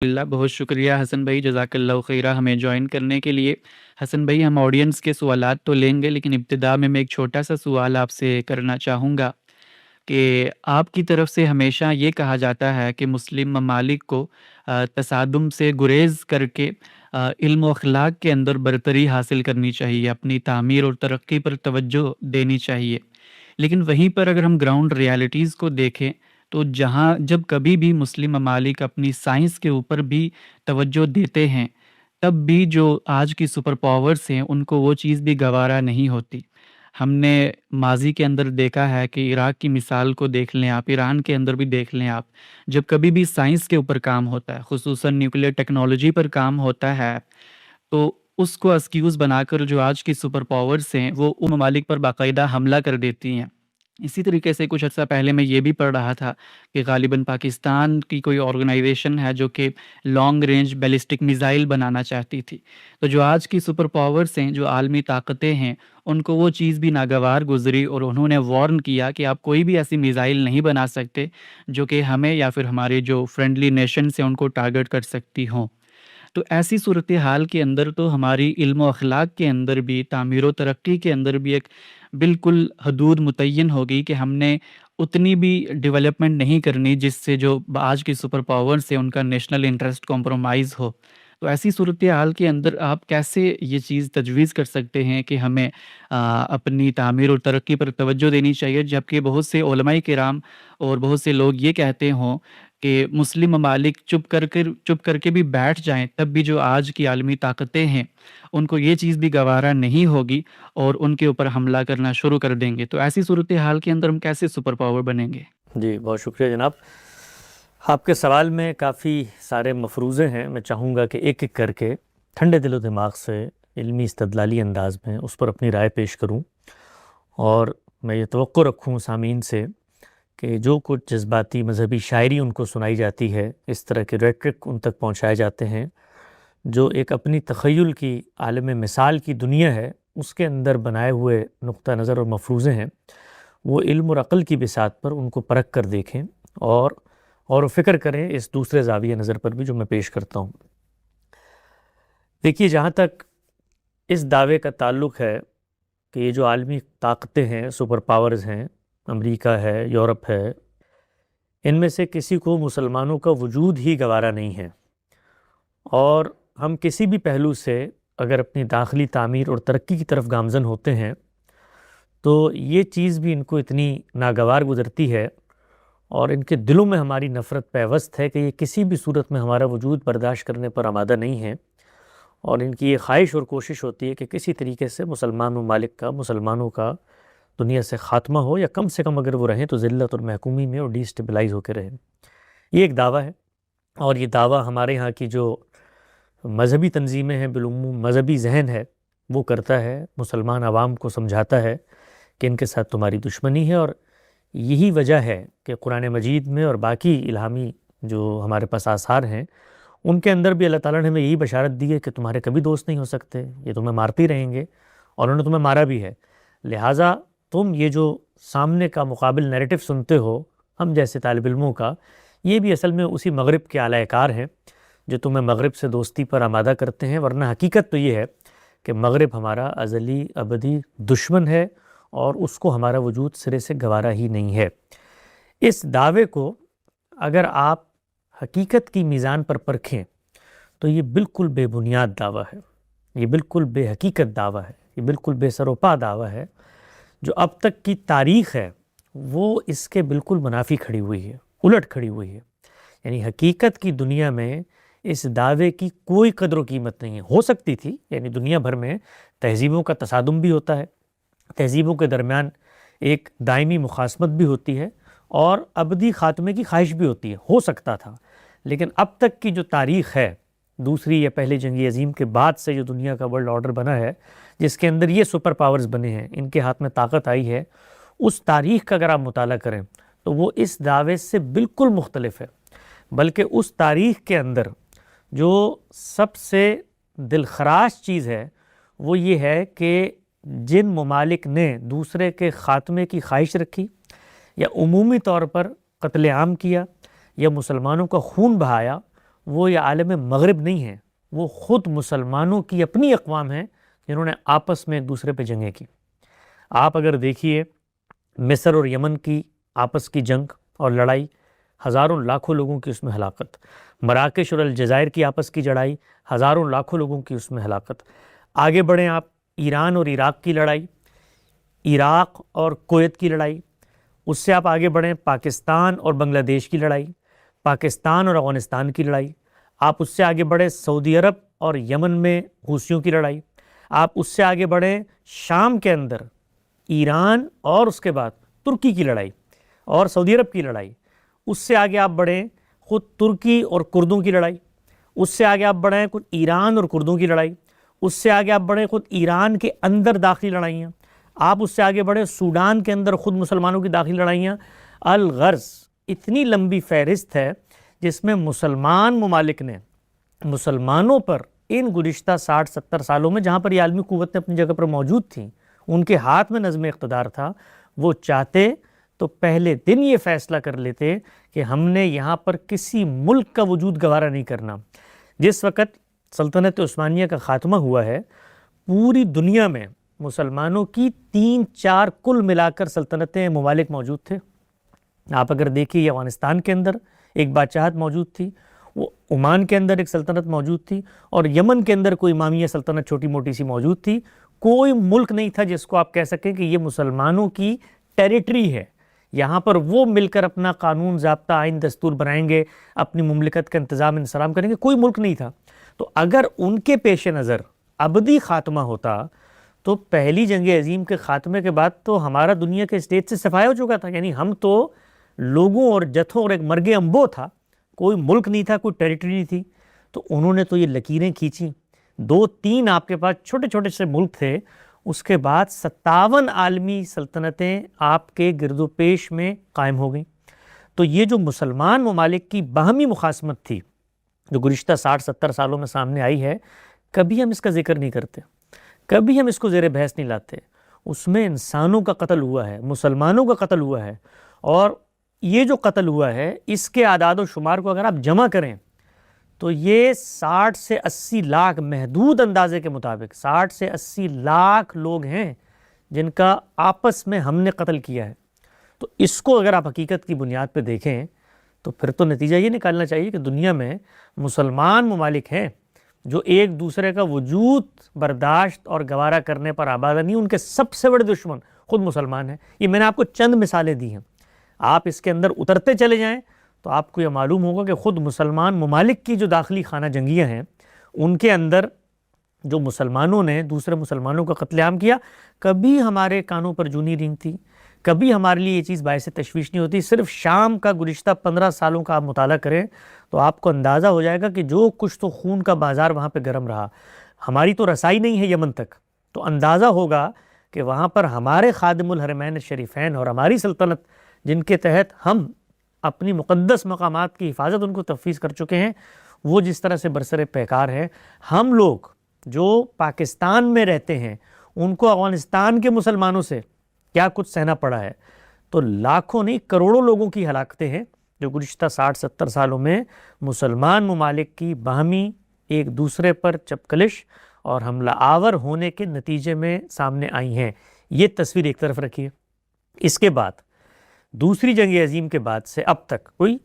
اللہ بہت شکریہ حسن بھائی، جزاک اللہ خیرہ ہمیں جوائن کرنے کے لیے۔ حسن بھائی، ہم آڈینس کے سوالات تو لیں گے، لیکن ابتدا میں ایک چھوٹا سا سوال آپ سے کرنا چاہوں گا کہ آپ کی طرف سے ہمیشہ یہ کہا جاتا ہے کہ مسلم ممالک کو تصادم سے گریز کر کے علم و اخلاق کے اندر برتری حاصل کرنی چاہیے، اپنی تعمیر اور ترقی پر توجہ دینی چاہیے۔ لیکن وہیں پر اگر ہم گراؤنڈ ریالٹیز کو دیکھیں تو جب کبھی بھی مسلم ممالک اپنی سائنس کے اوپر بھی توجہ دیتے ہیں، تب بھی جو آج کی سپر پاورز ہیں ان کو وہ چیز بھی گوارا نہیں ہوتی۔ ہم نے ماضی کے اندر دیکھا ہے کہ عراق کی مثال کو دیکھ لیں آپ، ایران کے اندر بھی دیکھ لیں آپ، جب کبھی بھی سائنس کے اوپر کام ہوتا ہے، خصوصاً نیوکلیئر ٹیکنالوجی پر کام ہوتا ہے، تو اس کو ایکسکیوز بنا کر جو آج کی سپر پاورز ہیں وہ ان ممالک پر باقاعدہ حملہ کر دیتی ہیں۔ اسی طریقے سے کچھ عرصہ پہلے میں یہ بھی پڑھ رہا تھا کہ غالباً پاکستان کی کوئی آرگنائزیشن ہے جو کہ لانگ رینج بیلسٹک میزائل بنانا چاہتی تھی۔ تو جو آج کی سپر پاورز ہیں، جو عالمی طاقتیں ہیں، ان کو وہ چیز بھی ناگوار گزری اور انہوں نے وارن کیا کہ آپ کوئی بھی ایسی میزائل نہیں بنا سکتے جو کہ ہمیں یا پھر ہمارے جو فرینڈلی نیشنز ہیں ان کو ٹارگٹ کر سکتی ہوں۔ تو ایسی صورتحال کے اندر تو ہماری علم و اخلاق کے اندر بھی، تعمیر و ترقی کے اندر بھی ایک بالکل حدود متعین ہوگی کہ ہم نے اتنی بھی ڈیولپمنٹ نہیں کرنی جس سے جو آج کی سپر پاورز ہیں ان کا نیشنل انٹرسٹ کمپرومائز ہو۔ تو ایسی صورتحال کے اندر آپ کیسے یہ چیز تجویز کر سکتے ہیں کہ ہمیں اپنی تعمیر اور ترقی پر توجہ دینی چاہیے، جبکہ بہت سے علماء کرام اور بہت سے لوگ یہ کہتے ہوں کہ مسلم ممالک چپ کر کے بھی بیٹھ جائیں تب بھی جو آج کی عالمی طاقتیں ہیں ان کو یہ چیز بھی گوارا نہیں ہوگی اور ان کے اوپر حملہ کرنا شروع کر دیں گے۔ تو ایسی صورتحال کے اندر ہم کیسے سپر پاور بنیں گے؟ جی بہت شکریہ جناب۔ آپ کے سوال میں کافی سارے مفروضے ہیں، میں چاہوں گا کہ ایک ایک کر کے ٹھنڈے دل و دماغ سے علمی استدلالی انداز میں اس پر اپنی رائے پیش کروں، اور میں یہ توقع رکھوں سامعین سے کہ جو کچھ جذباتی مذہبی شاعری ان کو سنائی جاتی ہے، اس طرح کے ریٹرک ان تک پہنچائے جاتے ہیں جو ایک اپنی تخیل کی عالم مثال کی دنیا ہے اس کے اندر بنائے ہوئے نقطہ نظر اور مفروضے ہیں، وہ علم اور عقل کی بساط پر ان کو پرکھ کر دیکھیں اور غور و فکر کریں اس دوسرے زاویہ نظر پر بھی جو میں پیش کرتا ہوں۔ دیکھیے، جہاں تک اس دعوے کا تعلق ہے کہ یہ جو عالمی طاقتیں ہیں، سپر پاورز ہیں، امریکہ ہے، یورپ ہے، ان میں سے کسی کو مسلمانوں کا وجود ہی گوارا نہیں ہے، اور ہم کسی بھی پہلو سے اگر اپنی داخلی تعمیر اور ترقی کی طرف گامزن ہوتے ہیں تو یہ چیز بھی ان کو اتنی ناگوار گزرتی ہے اور ان کے دلوں میں ہماری نفرت پیوست ہے کہ یہ کسی بھی صورت میں ہمارا وجود برداشت کرنے پر آمادہ نہیں ہے، اور ان کی یہ خواہش اور کوشش ہوتی ہے کہ کسی طریقے سے مسلمان ممالک کا، مسلمانوں کا دنیا سے خاتمہ ہو، یا کم سے کم اگر وہ رہیں تو ذلت اور محکومی میں اور ڈی اسٹیبلائز ہو کے رہیں۔ یہ ایک دعویٰ ہے، اور یہ دعویٰ ہمارے ہاں کی جو مذہبی تنظیمیں ہیں، بالعموم مذہبی ذہن ہے، وہ کرتا ہے، مسلمان عوام کو سمجھاتا ہے کہ ان کے ساتھ تمہاری دشمنی ہے، اور یہی وجہ ہے کہ قرآن مجید میں اور باقی الہامی جو ہمارے پاس آثار ہیں ان کے اندر بھی اللہ تعالیٰ نے ہمیں یہی بشارت دی ہے کہ تمہارے کبھی دوست نہیں ہو سکتے، یہ تمہیں مارتے ہی رہیں گے، اور انہوں نے تمہیں مارا بھی ہے۔ لہٰذا تم یہ جو سامنے کا مقابل نیریٹو سنتے ہو ہم جیسے طالب علموں کا، یہ بھی اصل میں اسی مغرب کے اعلی کار ہیں جو تمہیں مغرب سے دوستی پر آمادہ کرتے ہیں، ورنہ حقیقت تو یہ ہے کہ مغرب ہمارا ازلی ابدی دشمن ہے اور اس کو ہمارا وجود سرے سے گوارا ہی نہیں ہے۔ اس دعوے کو اگر آپ حقیقت کی میزان پر پرکھیں تو یہ بالکل بے بنیاد دعویٰ ہے، یہ بالکل بے حقیقت دعویٰ ہے، یہ بالکل بے سر و پا دعویٰ ہے۔ جو اب تک کی تاریخ ہے وہ اس کے بالکل منافی کھڑی ہوئی ہے، الٹ کھڑی ہوئی ہے۔ یعنی حقیقت کی دنیا میں اس دعوے کی کوئی قدر و قیمت نہیں ہے۔ ہو سکتی تھی، یعنی دنیا بھر میں تہذیبوں کا تصادم بھی ہوتا ہے، تہذیبوں کے درمیان ایک دائمی مخاصمت بھی ہوتی ہے، اور ابدی خاتمے کی خواہش بھی ہوتی ہے، ہو سکتا تھا۔ لیکن اب تک کی جو تاریخ ہے، دوسری یا پہلی جنگ عظیم کے بعد سے جو دنیا کا ورلڈ آرڈر بنا ہے، جس کے اندر یہ سپر پاورز بنے ہیں، ان کے ہاتھ میں طاقت آئی ہے، اس تاریخ کا اگر آپ مطالعہ کریں تو وہ اس دعوے سے بالکل مختلف ہے۔ بلکہ اس تاریخ کے اندر جو سب سے دلخراش چیز ہے وہ یہ ہے کہ جن ممالک نے دوسرے کے خاتمے کی خواہش رکھی، یا عمومی طور پر قتل عام کیا، یا مسلمانوں کا خون بہایا، وہ یہ عالم مغرب نہیں ہیں، وہ خود مسلمانوں کی اپنی اقوام ہیں جنہوں نے آپس میں ایک دوسرے پہ جنگیں کی۔ آپ اگر دیکھیے مصر اور یمن کی آپس کی جنگ اور لڑائی، ہزاروں لاکھوں لوگوں کی اس میں ہلاکت، مراکش اور الجزائر کی آپس کی لڑائی، ہزاروں لاکھوں لوگوں کی اس میں ہلاکت۔ آگے بڑھیں آپ، ایران اور عراق کی لڑائی، عراق اور کویت کی لڑائی، اس سے آپ آگے بڑھیں پاکستان اور بنگلہ دیش کی لڑائی، پاکستان اور افغانستان کی لڑائی، آپ اس سے آگے بڑھیں سعودی عرب اور یمن میں حوثیوں کی لڑائی، آپ اس سے آگے بڑھیں شام کے اندر ایران اور اس کے بعد ترکی کی لڑائی اور سعودی عرب کی لڑائی، اس سے آگے آپ بڑھیں خود ترکی اور کردوں کی لڑائی، اس سے آگے آپ بڑھیں خود ایران اور کردوں کی لڑائی، اس سے آگے آپ بڑھیں خود ایران کے اندر داخلی لڑائیاں، آپ اس سے آگے بڑھیں سوڈان کے اندر خود مسلمانوں کی داخلی لڑائیاں۔ الغرض اتنی لمبی فہرست ہے جس میں مسلمان ممالک نے مسلمانوں پر ان گزشتہ 60-70 سالوں میں، جہاں پر یہ عالمی قوتیں اپنی جگہ پر موجود تھیں، ان کے ہاتھ میں نظم اقتدار تھا، وہ چاہتے تو پہلے دن یہ فیصلہ کر لیتے کہ ہم نے یہاں پر کسی ملک کا وجود گوارا نہیں کرنا۔ جس وقت سلطنت عثمانیہ کا خاتمہ ہوا ہے، پوری دنیا میں مسلمانوں کی 3-4 کل ملا کر سلطنتیں، ممالک موجود تھے۔ آپ اگر دیکھیے یہ افغانستان کے اندر ایک بادشاہت موجود تھی، وہ عمان کے اندر ایک سلطنت موجود تھی، اور یمن کے اندر کوئی امامیہ سلطنت چھوٹی موٹی سی موجود تھی۔ کوئی ملک نہیں تھا جس کو آپ کہہ سکیں کہ یہ مسلمانوں کی ٹیریٹری ہے، یہاں پر وہ مل کر اپنا قانون ضابطہ آئین دستور بنائیں گے، اپنی مملکت کا انتظام انصرام کریں گے، کوئی ملک نہیں تھا۔ تو اگر ان کے پیش نظر ابدی خاتمہ ہوتا تو پہلی جنگ عظیم کے خاتمے کے بعد تو ہمارا دنیا کے اسٹیج سے صفایا ہو چکا تھا، یعنی ہم تو لوگوں اور جتھوں اور ایک مرگ امبو تھا، کوئی ملک نہیں تھا، کوئی ٹیریٹری نہیں تھی۔ تو انہوں نے تو یہ لکیریں کھینچیں، 2-3 آپ کے پاس چھوٹے چھوٹے سے ملک تھے، اس کے بعد 57 عالمی سلطنتیں آپ کے گرد و پیش میں قائم ہو گئیں۔ تو یہ جو مسلمان ممالک کی باہمی مخاصمت تھی جو گزشتہ 60-70 سالوں میں سامنے آئی ہے، کبھی ہم اس کا ذکر نہیں کرتے، کبھی ہم اس کو زیر بحث نہیں لاتے۔ اس میں انسانوں کا قتل ہوا ہے، مسلمانوں کا قتل ہوا ہے، اور یہ جو قتل ہوا ہے اس کے اعداد و شمار کو اگر آپ جمع کریں تو یہ 60 سے 80 لاکھ محدود اندازے کے مطابق 60 سے 80 لاکھ لوگ ہیں جن کا آپس میں ہم نے قتل کیا ہے۔ تو اس کو اگر آپ حقیقت کی بنیاد پہ دیکھیں تو پھر تو نتیجہ یہ نکالنا چاہیے کہ دنیا میں مسلمان ممالک ہیں جو ایک دوسرے کا وجود برداشت اور گوارا کرنے پر آبادہ نہیں، ان کے سب سے بڑے دشمن خود مسلمان ہیں۔ یہ میں نے آپ کو چند مثالیں دی ہیں، آپ اس کے اندر اترتے چلے جائیں تو آپ کو یہ معلوم ہوگا کہ خود مسلمان ممالک کی جو داخلی خانہ جنگیاں ہیں، ان کے اندر جو مسلمانوں نے دوسرے مسلمانوں کا قتل عام کیا، کبھی ہمارے کانوں پر جوں نہیں رینگتی، کبھی ہمارے لیے یہ چیز باعث تشویش نہیں ہوتی۔ صرف شام کا گزشتہ 15 سالوں کا آپ مطالعہ کریں تو آپ کو اندازہ ہو جائے گا کہ جو کچھ تو خون کا بازار وہاں پہ گرم رہا، ہماری تو رسائی نہیں ہے یمن تک، تو اندازہ ہوگا کہ وہاں پر ہمارے خادم الحرمین الشریفین اور ہماری سلطنت جن کے تحت ہم اپنی مقدس مقامات کی حفاظت ان کو تفویض کر چکے ہیں، وہ جس طرح سے برسر پیکار ہے۔ ہم لوگ جو پاکستان میں رہتے ہیں ان کو افغانستان کے مسلمانوں سے کیا کچھ سہنا پڑا ہے۔ تو لاکھوں نہیں کروڑوں لوگوں کی ہلاکتیں ہیں جو گزشتہ 60-70 سالوں میں مسلمان ممالک کی باہمی ایک دوسرے پر چپکلش اور حملہ آور ہونے کے نتیجے میں سامنے آئی ہیں۔ یہ تصویر ایک طرف رکھیے۔ اس کے بعد دوسری جنگ عظیم کے بعد سے اب تک کوئی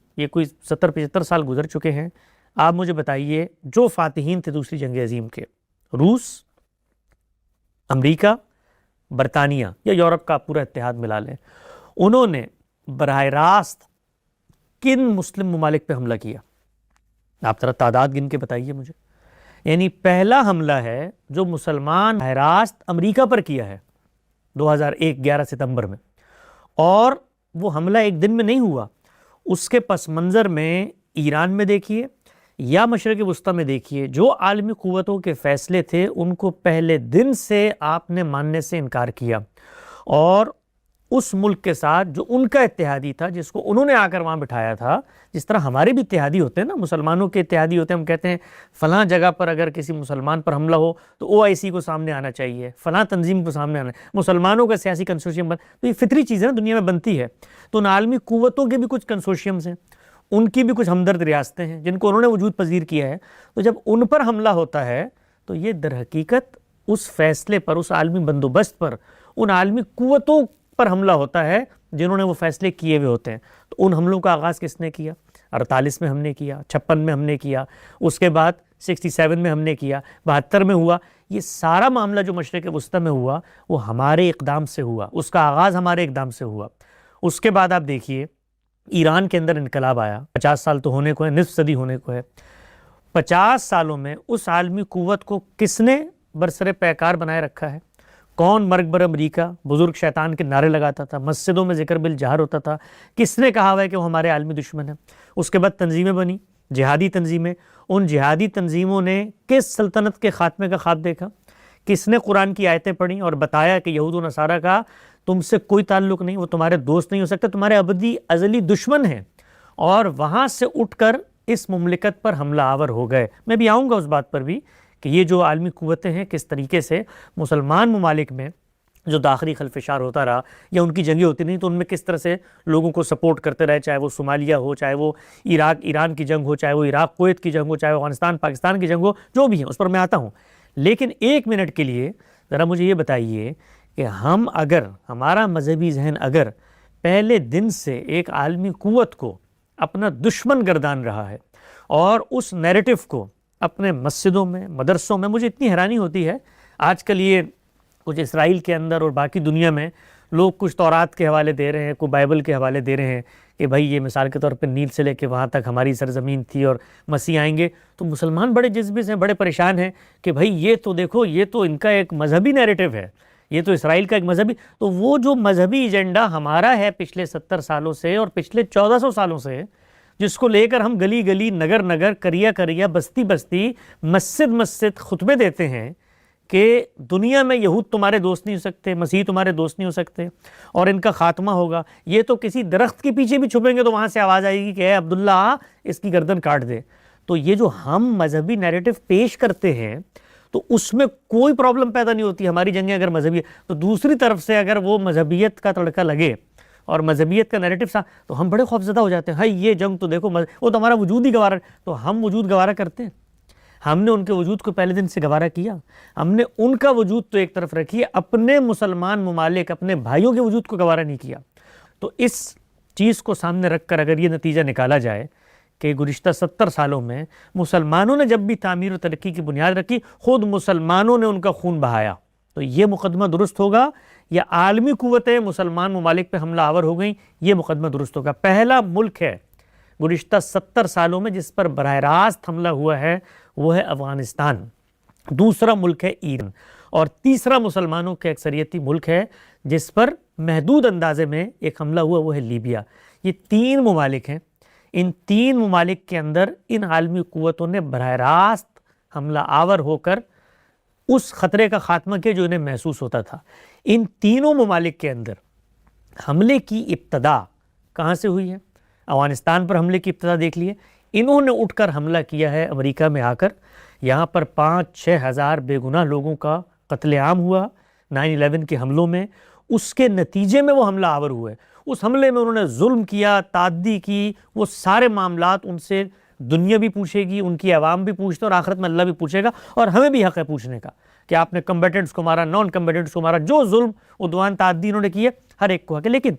70-75 سال گزر چکے ہیں۔ آپ مجھے بتائیے جو فاتحین تھے دوسری جنگ عظیم کے، روس، امریکہ، برطانیہ یا یورپ کا پورا اتحاد ملا لیں، انہوں نے براہ راست کن مسلم ممالک پہ حملہ کیا؟ آپ ذرا تعداد گن کے بتائیے مجھے۔ یعنی پہلا حملہ ہے جو مسلمان براہ راست امریکہ پر کیا ہے 2001 11 ستمبر میں، اور وہ حملہ ایک دن میں نہیں ہوا، اس کے پس منظر میں ایران میں دیکھیے یا مشرق وسطیٰ میں دیکھیے، جو عالمی قوتوں کے فیصلے تھے ان کو پہلے دن سے آپ نے ماننے سے انکار کیا، اور اس ملک کے ساتھ جو ان کا اتحادی تھا، جس کو انہوں نے آ کر وہاں بٹھایا تھا، جس طرح ہمارے بھی اتحادی ہوتے ہیں نا، مسلمانوں کے اتحادی ہوتے ہیں، ہم کہتے ہیں فلاں جگہ پر اگر کسی مسلمان پر حملہ ہو تو OIC کو سامنے آنا چاہیے، فلاں تنظیم کو سامنے آنا ہے، مسلمانوں کا سیاسی کنسورشیم تو یہ فطری چیز ہے نا، دنیا میں بنتی ہے۔ تو ان عالمی قوتوں کے بھی کچھ کنسورشیمز ہیں، ان کی بھی کچھ ہمدرد ریاستیں ہیں جن کو انہوں نے وجود پذیر کیا ہے. تو جب ان پر حملہ ہوتا ہے تو یہ در حقیقت اس فیصلے پر، اس عالمی بندوبست پر، ان عالمی قوتوں پر حملہ ہوتا ہے جنہوں نے وہ فیصلے کیے ہوئے ہوتے ہیں. تو ان حملوں کا آغاز کس نے کیا؟ 48 میں ہم نے کیا، 56 میں ہم نے کیا، اس کے بعد 67 میں ہم نے کیا، 72 میں ہوا. یہ سارا معاملہ جو مشرق وسطیٰ میں ہوا وہ ہمارے اقدام سے ہوا، اس کا آغاز ہمارے اقدام سے ہوا. اس کے بعد آپ دیکھیے ایران کے اندر انقلاب آیا، 50 سال تو ہونے کو ہے، نصف صدی ہونے کو ہے. 50 سالوں میں اس عالمی قوت کو کس نے برسر پیکار بنائے رکھا ہے؟ کون مرگ بر امریکہ بزرگ شیطان کے نعرے لگاتا تھا، مسجدوں میں ذکر بالجہر ہوتا تھا؟ کس نے کہا ہوا ہے کہ وہ ہمارے عالمی دشمن ہیں؟ اس کے بعد تنظیمیں بنی، جہادی تنظیمیں. ان جہادی تنظیموں نے کس سلطنت کے خاتمے کا خواب دیکھا؟ کس نے قرآن کی آیتیں پڑھی اور بتایا کہ یہود و نصارہ کا تم سے کوئی تعلق نہیں، وہ تمہارے دوست نہیں ہو سکتے، تمہارے ابدی ازلی دشمن ہیں، اور وہاں سے اٹھ کر اس مملکت پر حملہ آور ہو گئے. میں بھی آؤں گا اس بات پر بھی کہ یہ جو عالمی قوتیں ہیں کس طریقے سے مسلمان ممالک میں جو داخلی خلفشار ہوتا رہا یا ان کی جنگیں ہوتی نہیں تو ان میں کس طرح سے لوگوں کو سپورٹ کرتے رہے، چاہے وہ صومالیہ ہو، چاہے وہ عراق ایران کی جنگ ہو، چاہے وہ عراق کویت کی جنگ ہو، چاہے افغانستان پاکستان کی جنگ ہو، جو بھی ہیں اس پر میں آتا ہوں. لیکن ایک منٹ کے لیے ذرا مجھے یہ بتائیے کہ ہم اگر ہمارا مذہبی ذہن اگر پہلے دن سے ایک عالمی قوت کو اپنا دشمن گردان رہا ہے اور اس نیریٹو کو اپنے مسجدوں میں، مدرسوں میں، مجھے اتنی حیرانی ہوتی ہے آج کل یہ کچھ اسرائیل کے اندر اور باقی دنیا میں لوگ کچھ تورات کے حوالے دے رہے ہیں، کوئی بائبل کے حوالے دے رہے ہیں کہ بھائی یہ مثال کے طور پہ نیل سے لے کے وہاں تک ہماری سرزمین تھی اور مسیح آئیں گے. تو مسلمان بڑے جذبے سے بڑے پریشان ہیں کہ بھائی یہ تو دیکھو یہ تو ان کا ایک مذہبی نیریٹو ہے، یہ تو اسرائیل کا ایک مذہبی. تو وہ جو مذہبی ایجنڈا ہمارا ہے پچھلے 70 سالوں سے اور پچھلے 1400 سالوں سے، جس کو لے کر ہم گلی گلی، نگر نگر، کریا کریا، بستی بستی، مسجد مسجد خطبے دیتے ہیں کہ دنیا میں یہود تمہارے دوست نہیں ہو سکتے، مسیح تمہارے دوست نہیں ہو سکتے اور ان کا خاتمہ ہوگا. یہ تو کسی درخت کے پیچھے بھی چھپیں گے تو وہاں سے آواز آئے گی کہ اے عبداللہ اس کی گردن کاٹ دے. تو یہ جو ہم مذہبی نیریٹو پیش کرتے ہیں تو اس میں کوئی پرابلم پیدا نہیں ہوتی. ہماری جنگیں اگر مذہبی تو دوسری طرف سے اگر وہ مذہبیت کا تڑکا لگے اور مذہبیت کا نیریٹو تو ہم بڑے خوفزدہ ہو جاتے ہیں. ہائی یہ جنگ تو دیکھو وہ تو ہمارا وجود ہی گوارا. تو ہم وجود گوارا کرتے ہیں؟ ہم نے ان کے وجود کو پہلے دن سے گوارا کیا؟ ہم نے ان کا وجود تو ایک طرف رکھی ہے، اپنے مسلمان ممالک، اپنے بھائیوں کے وجود کو گوارا نہیں کیا. تو اس چیز کو سامنے رکھ کر اگر یہ نتیجہ نکالا جائے کہ گزشتہ 70 سالوں میں مسلمانوں نے جب بھی تعمیر و ترقی کی بنیاد رکھی خود مسلمانوں نے ان کا خون بہایا، تو یہ مقدمہ درست ہوگا یا عالمی قوتیں مسلمان ممالک پہ حملہ آور ہو گئیں، یہ مقدمہ درست ہوگا. پہلا ملک ہے گزشتہ 70 سالوں میں جس پر براہ راست حملہ ہوا ہے وہ ہے افغانستان، دوسرا ملک ہے ایران، اور تیسرا مسلمانوں کے اکثریتی ملک ہے جس پر محدود اندازے میں ایک حملہ ہوا وہ ہے لیبیا. یہ 3 ممالک ہیں. ان 3 ممالک کے اندر ان عالمی قوتوں نے براہ راست حملہ آور ہو کر اس خطرے کا خاتمہ کیا جو انہیں محسوس ہوتا تھا. ان تینوں ممالک کے اندر حملے کی ابتدا کہاں سے ہوئی ہے؟ افغانستان پر حملے کی ابتدا دیکھ لیے. انہوں نے اٹھ کر حملہ کیا ہے امریکہ میں آ کر. یہاں پر 5-6 ہزار بے گناہ لوگوں کا قتل عام ہوا 9/11 کے حملوں میں. اس کے نتیجے میں وہ حملہ آور ہوئے. اس حملے میں انہوں نے ظلم کیا، تعدی کی، وہ سارے معاملات ان سے دنیا بھی پوچھے گی، ان کی عوام بھی پوچھتے اور آخرت میں اللہ بھی پوچھے گا، اور ہمیں بھی حق ہے پوچھنے کا کہ آپ نے کمبیٹنٹس کو مارا، نان کمبیٹنٹس کو مارا، جو ظلم عدوان تعدی انہوں نے کیے ہر ایک کو حق ہے. لیکن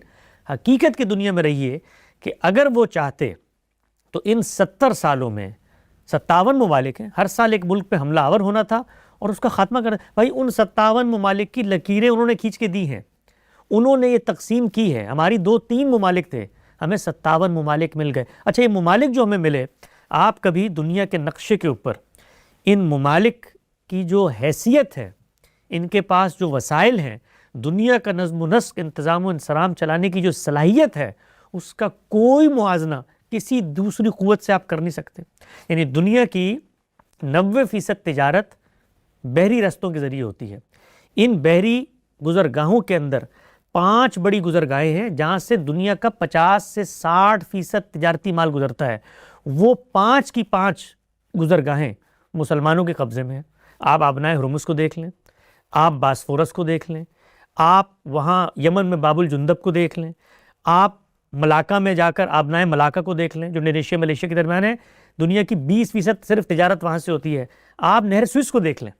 حقیقت کی دنیا میں رہیے کہ اگر وہ چاہتے تو ان 70 سالوں میں 57 ممالک ہیں، ہر سال ایک ملک پہ حملہ آور ہونا تھا اور اس کا خاتمہ کرنا. بھائی ان 57 ممالک کی لکیریں انہوں نے کھینچ کے دی ہیں، انہوں نے یہ تقسیم کی ہے. ہماری 2-3 ممالک تھے، ہمیں 57 ممالک مل گئے. اچھا یہ ممالک جو ہمیں ملے، آپ کبھی دنیا کے نقشے کے اوپر ان ممالک کی جو حیثیت ہے، ان کے پاس جو وسائل ہیں، دنیا کا نظم و نسق، انتظام و انصرام چلانے کی جو صلاحیت ہے، اس کا کوئی موازنہ کسی دوسری قوت سے آپ کر نہیں سکتے. یعنی دنیا کی 90% تجارت بحری رستوں کے ذریعے ہوتی ہے. ان بحری گزرگاہوں کے اندر 5 بڑی گزرگاہیں ہیں جہاں سے دنیا کا 50 سے 60% تجارتی مال گزرتا ہے. وہ 5 کی 5 گزرگاہیں مسلمانوں کے قبضے میں ہیں. آپ آبنائے ہرمز کو دیکھ لیں، آپ باسفورس کو دیکھ لیں، آپ وہاں یمن میں باب الجندب کو دیکھ لیں، آپ ملاکا میں جا کر آبنائے ملاکا کو دیکھ لیں جو انڈونیشیا ملیشیا کے درمیان ہے، دنیا کی 20% صرف تجارت وہاں سے ہوتی ہے. آپ نہر سوئس کو دیکھ لیں،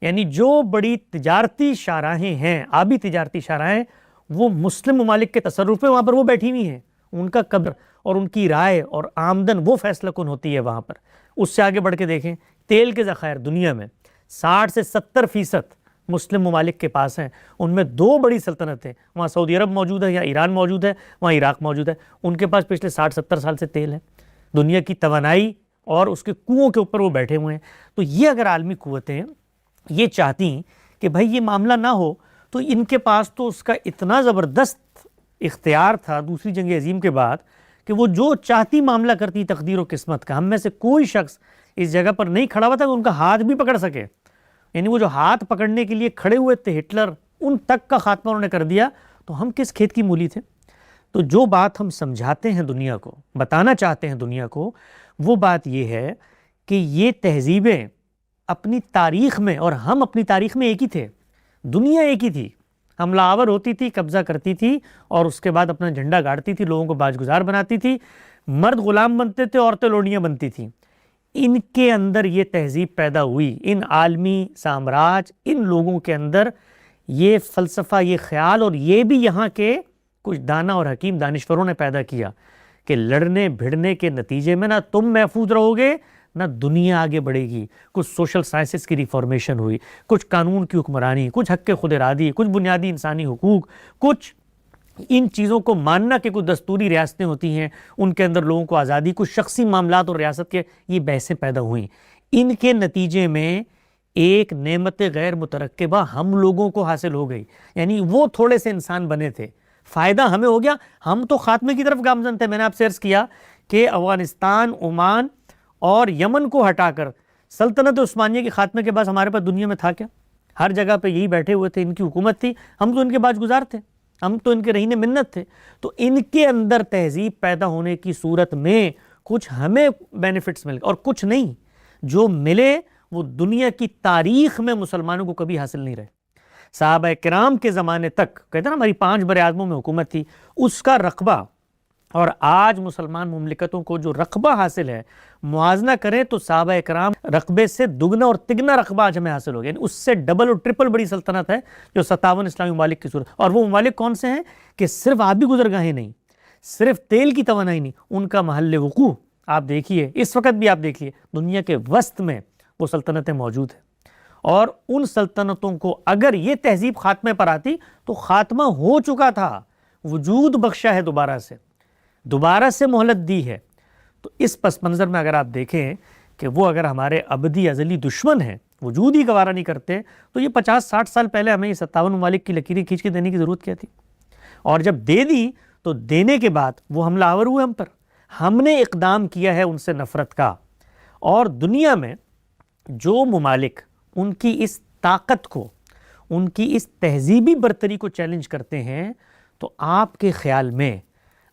یعنی جو بڑی تجارتی شاہراہیں ہیں، آبی تجارتی شاہراہیں، وہ مسلم ممالک کے تصرف میں وہاں پر وہ بیٹھی ہوئی ہیں. ان کا قبر اور ان کی رائے اور آمدن وہ فیصلہ کن ہوتی ہے وہاں پر. اس سے آگے بڑھ کے دیکھیں، تیل کے ذخائر دنیا میں 60 سے 70% مسلم ممالک کے پاس ہیں. ان میں 2 بڑی سلطنتیں، وہاں سعودی عرب موجود ہے یا ایران موجود ہے، وہاں عراق موجود ہے. ان کے پاس پچھلے 60-70 سال سے تیل ہے. دنیا کی توانائی اور اس کے کنوؤں کے اوپر وہ بیٹھے ہوئے ہیں. تو یہ اگر عالمی قوتیں یہ چاہتی کہ بھائی یہ معاملہ نہ ہو، تو ان کے پاس تو اس کا اتنا زبردست اختیار تھا دوسری جنگ عظیم کے بعد کہ وہ جو چاہتی معاملہ کرتی تقدیر و قسمت کا. ہم میں سے کوئی شخص اس جگہ پر نہیں کھڑا ہوا تھا کہ ان کا ہاتھ بھی پکڑ سکے. یعنی وہ جو ہاتھ پکڑنے کے لیے کھڑے ہوئے تھے ہٹلر، ان تک کا خاتمہ انہوں نے کر دیا. تو ہم کس کھیت کی مولی تھے؟ تو جو بات ہم سمجھاتے ہیں دنیا کو، بتانا چاہتے ہیں دنیا کو، وہ بات یہ ہے کہ یہ تہذیبیں اپنی تاریخ میں، اور ہم اپنی تاریخ میں ایک ہی تھے. دنیا ایک ہی تھی، حملہ آور ہوتی تھی، قبضہ کرتی تھی، اور اس کے بعد اپنا جھنڈا گاڑتی تھی، لوگوں کو باج گزار بناتی تھی. مرد غلام بنتے تھے، عورتیں لوڈیاں بنتی تھیں. ان کے اندر یہ تہذیب پیدا ہوئی، ان عالمی سامراج، ان لوگوں کے اندر یہ فلسفہ، یہ خیال، اور یہ بھی یہاں کے کچھ دانا اور حکیم دانشوروں نے پیدا کیا کہ لڑنے بھڑنے کے نتیجے میں نہ تم محفوظ رہو گے نہ دنیا آگے بڑھے گی. کچھ سوشل سائنسز کی ریفارمیشن ہوئی، کچھ قانون کی حکمرانی، کچھ حق خود ارادی، کچھ بنیادی انسانی حقوق، کچھ ان چیزوں کو ماننا کہ کچھ دستوری ریاستیں ہوتی ہیں ان کے اندر لوگوں کو آزادی، کچھ شخصی معاملات اور ریاست کے، یہ بحثیں پیدا ہوئیں. ان کے نتیجے میں ایک نعمت غیر مترکبہ ہم لوگوں کو حاصل ہو گئی. یعنی وہ تھوڑے سے انسان بنے تھے، فائدہ ہمیں ہو گیا، ہم تو خاتمے کی طرف گامزن تھے. میں نے آپ سے عرض کیا کہ افغانستان، عمان اور یمن کو ہٹا کر سلطنت عثمانیہ کے خاتمے کے بعد ہمارے پاس دنیا میں تھا کیا؟ ہر جگہ پہ یہی بیٹھے ہوئے تھے، ان کی حکومت تھی، ہم تو ان کے باج گزار تھے، ہم تو ان کے رہین منت تھے. تو ان کے اندر تہذیب پیدا ہونے کی صورت میں کچھ ہمیں بینیفٹس مل گئے اور کچھ نہیں. جو ملے وہ دنیا کی تاریخ میں مسلمانوں کو کبھی حاصل نہیں رہے. صحابہ کرام کے زمانے تک کہتے ہیں نا ہماری 5 بر اعظموں میں حکومت تھی، اس کا رقبہ اور آج مسلمان مملکتوں کو جو رقبہ حاصل ہے، موازنہ کریں تو صحابہ کرام رقبے سے دگنا اور تگنا رقبہ آج ہمیں حاصل ہو گیا. یعنی اس سے ڈبل اور ٹرپل بڑی سلطنت ہے جو 57 اسلامی ممالک کی صورت. اور وہ ممالک کون سے ہیں کہ صرف آبی گزرگاہیں نہیں، صرف تیل کی توانائی نہیں، ان کا محل وقوع آپ دیکھیے، اس وقت بھی آپ دیکھیے دنیا کے وسط میں وہ سلطنتیں موجود ہیں. اور ان سلطنتوں کو اگر یہ تہذیب خاتمے پر آتی تو خاتمہ ہو چکا تھا، وجود بخشا ہے، دوبارہ سے مہلت دی ہے. تو اس پس منظر میں اگر آپ دیکھیں کہ وہ اگر ہمارے ابدی ازلی دشمن ہیں، وجود ہی گوارا نہیں کرتے، تو یہ 50-60 سال پہلے ہمیں یہ 57 ممالک کی لکیریں کھینچ کے دینے کی ضرورت کیا تھی؟ اور جب دے دی تو دینے کے بعد وہ حملہ آور ہوئے ہم پر، ہم نے اقدام کیا ہے ان سے نفرت کا. اور دنیا میں جو ممالک ان کی اس طاقت کو، ان کی اس تہذیبی برتری کو چیلنج کرتے ہیں، تو آپ کے خیال میں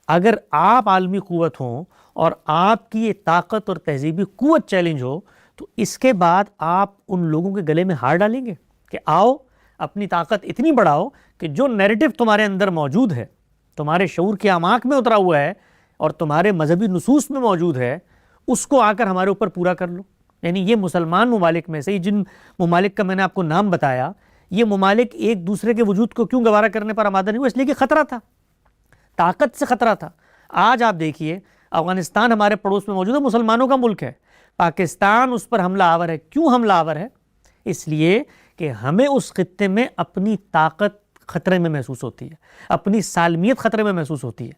اگر آپ عالمی قوت ہوں اور آپ کی یہ طاقت اور تہذیبی قوت چیلنج ہو، تو اس کے بعد آپ ان لوگوں کے گلے میں ہار ڈالیں گے کہ آؤ اپنی طاقت اتنی بڑھاؤ کہ جو نیریٹو تمہارے اندر موجود ہے، تمہارے شعور کے اعماق میں اترا ہوا ہے اور تمہارے مذہبی نصوص میں موجود ہے، اس کو آ کر ہمارے اوپر پورا کر لو. یعنی یہ مسلمان ممالک میں سے جن ممالک کا میں نے آپ کو نام بتایا، یہ ممالک ایک دوسرے کے وجود کو کیوں گوارا کرنے پر آمادہ نہیں ہوئے؟ اس لیے کہ خطرہ تھا، طاقت سے خطرہ تھا. آج آپ دیکھیے افغانستان ہمارے پڑوس میں موجود ہے، مسلمانوں کا ملک ہے، پاکستان اس پر حملہ آور ہے. کیوں حملہ آور ہے؟ اس لیے کہ ہمیں اس خطے میں اپنی طاقت خطرے میں محسوس ہوتی ہے، اپنی سالمیت خطرے میں محسوس ہوتی ہے.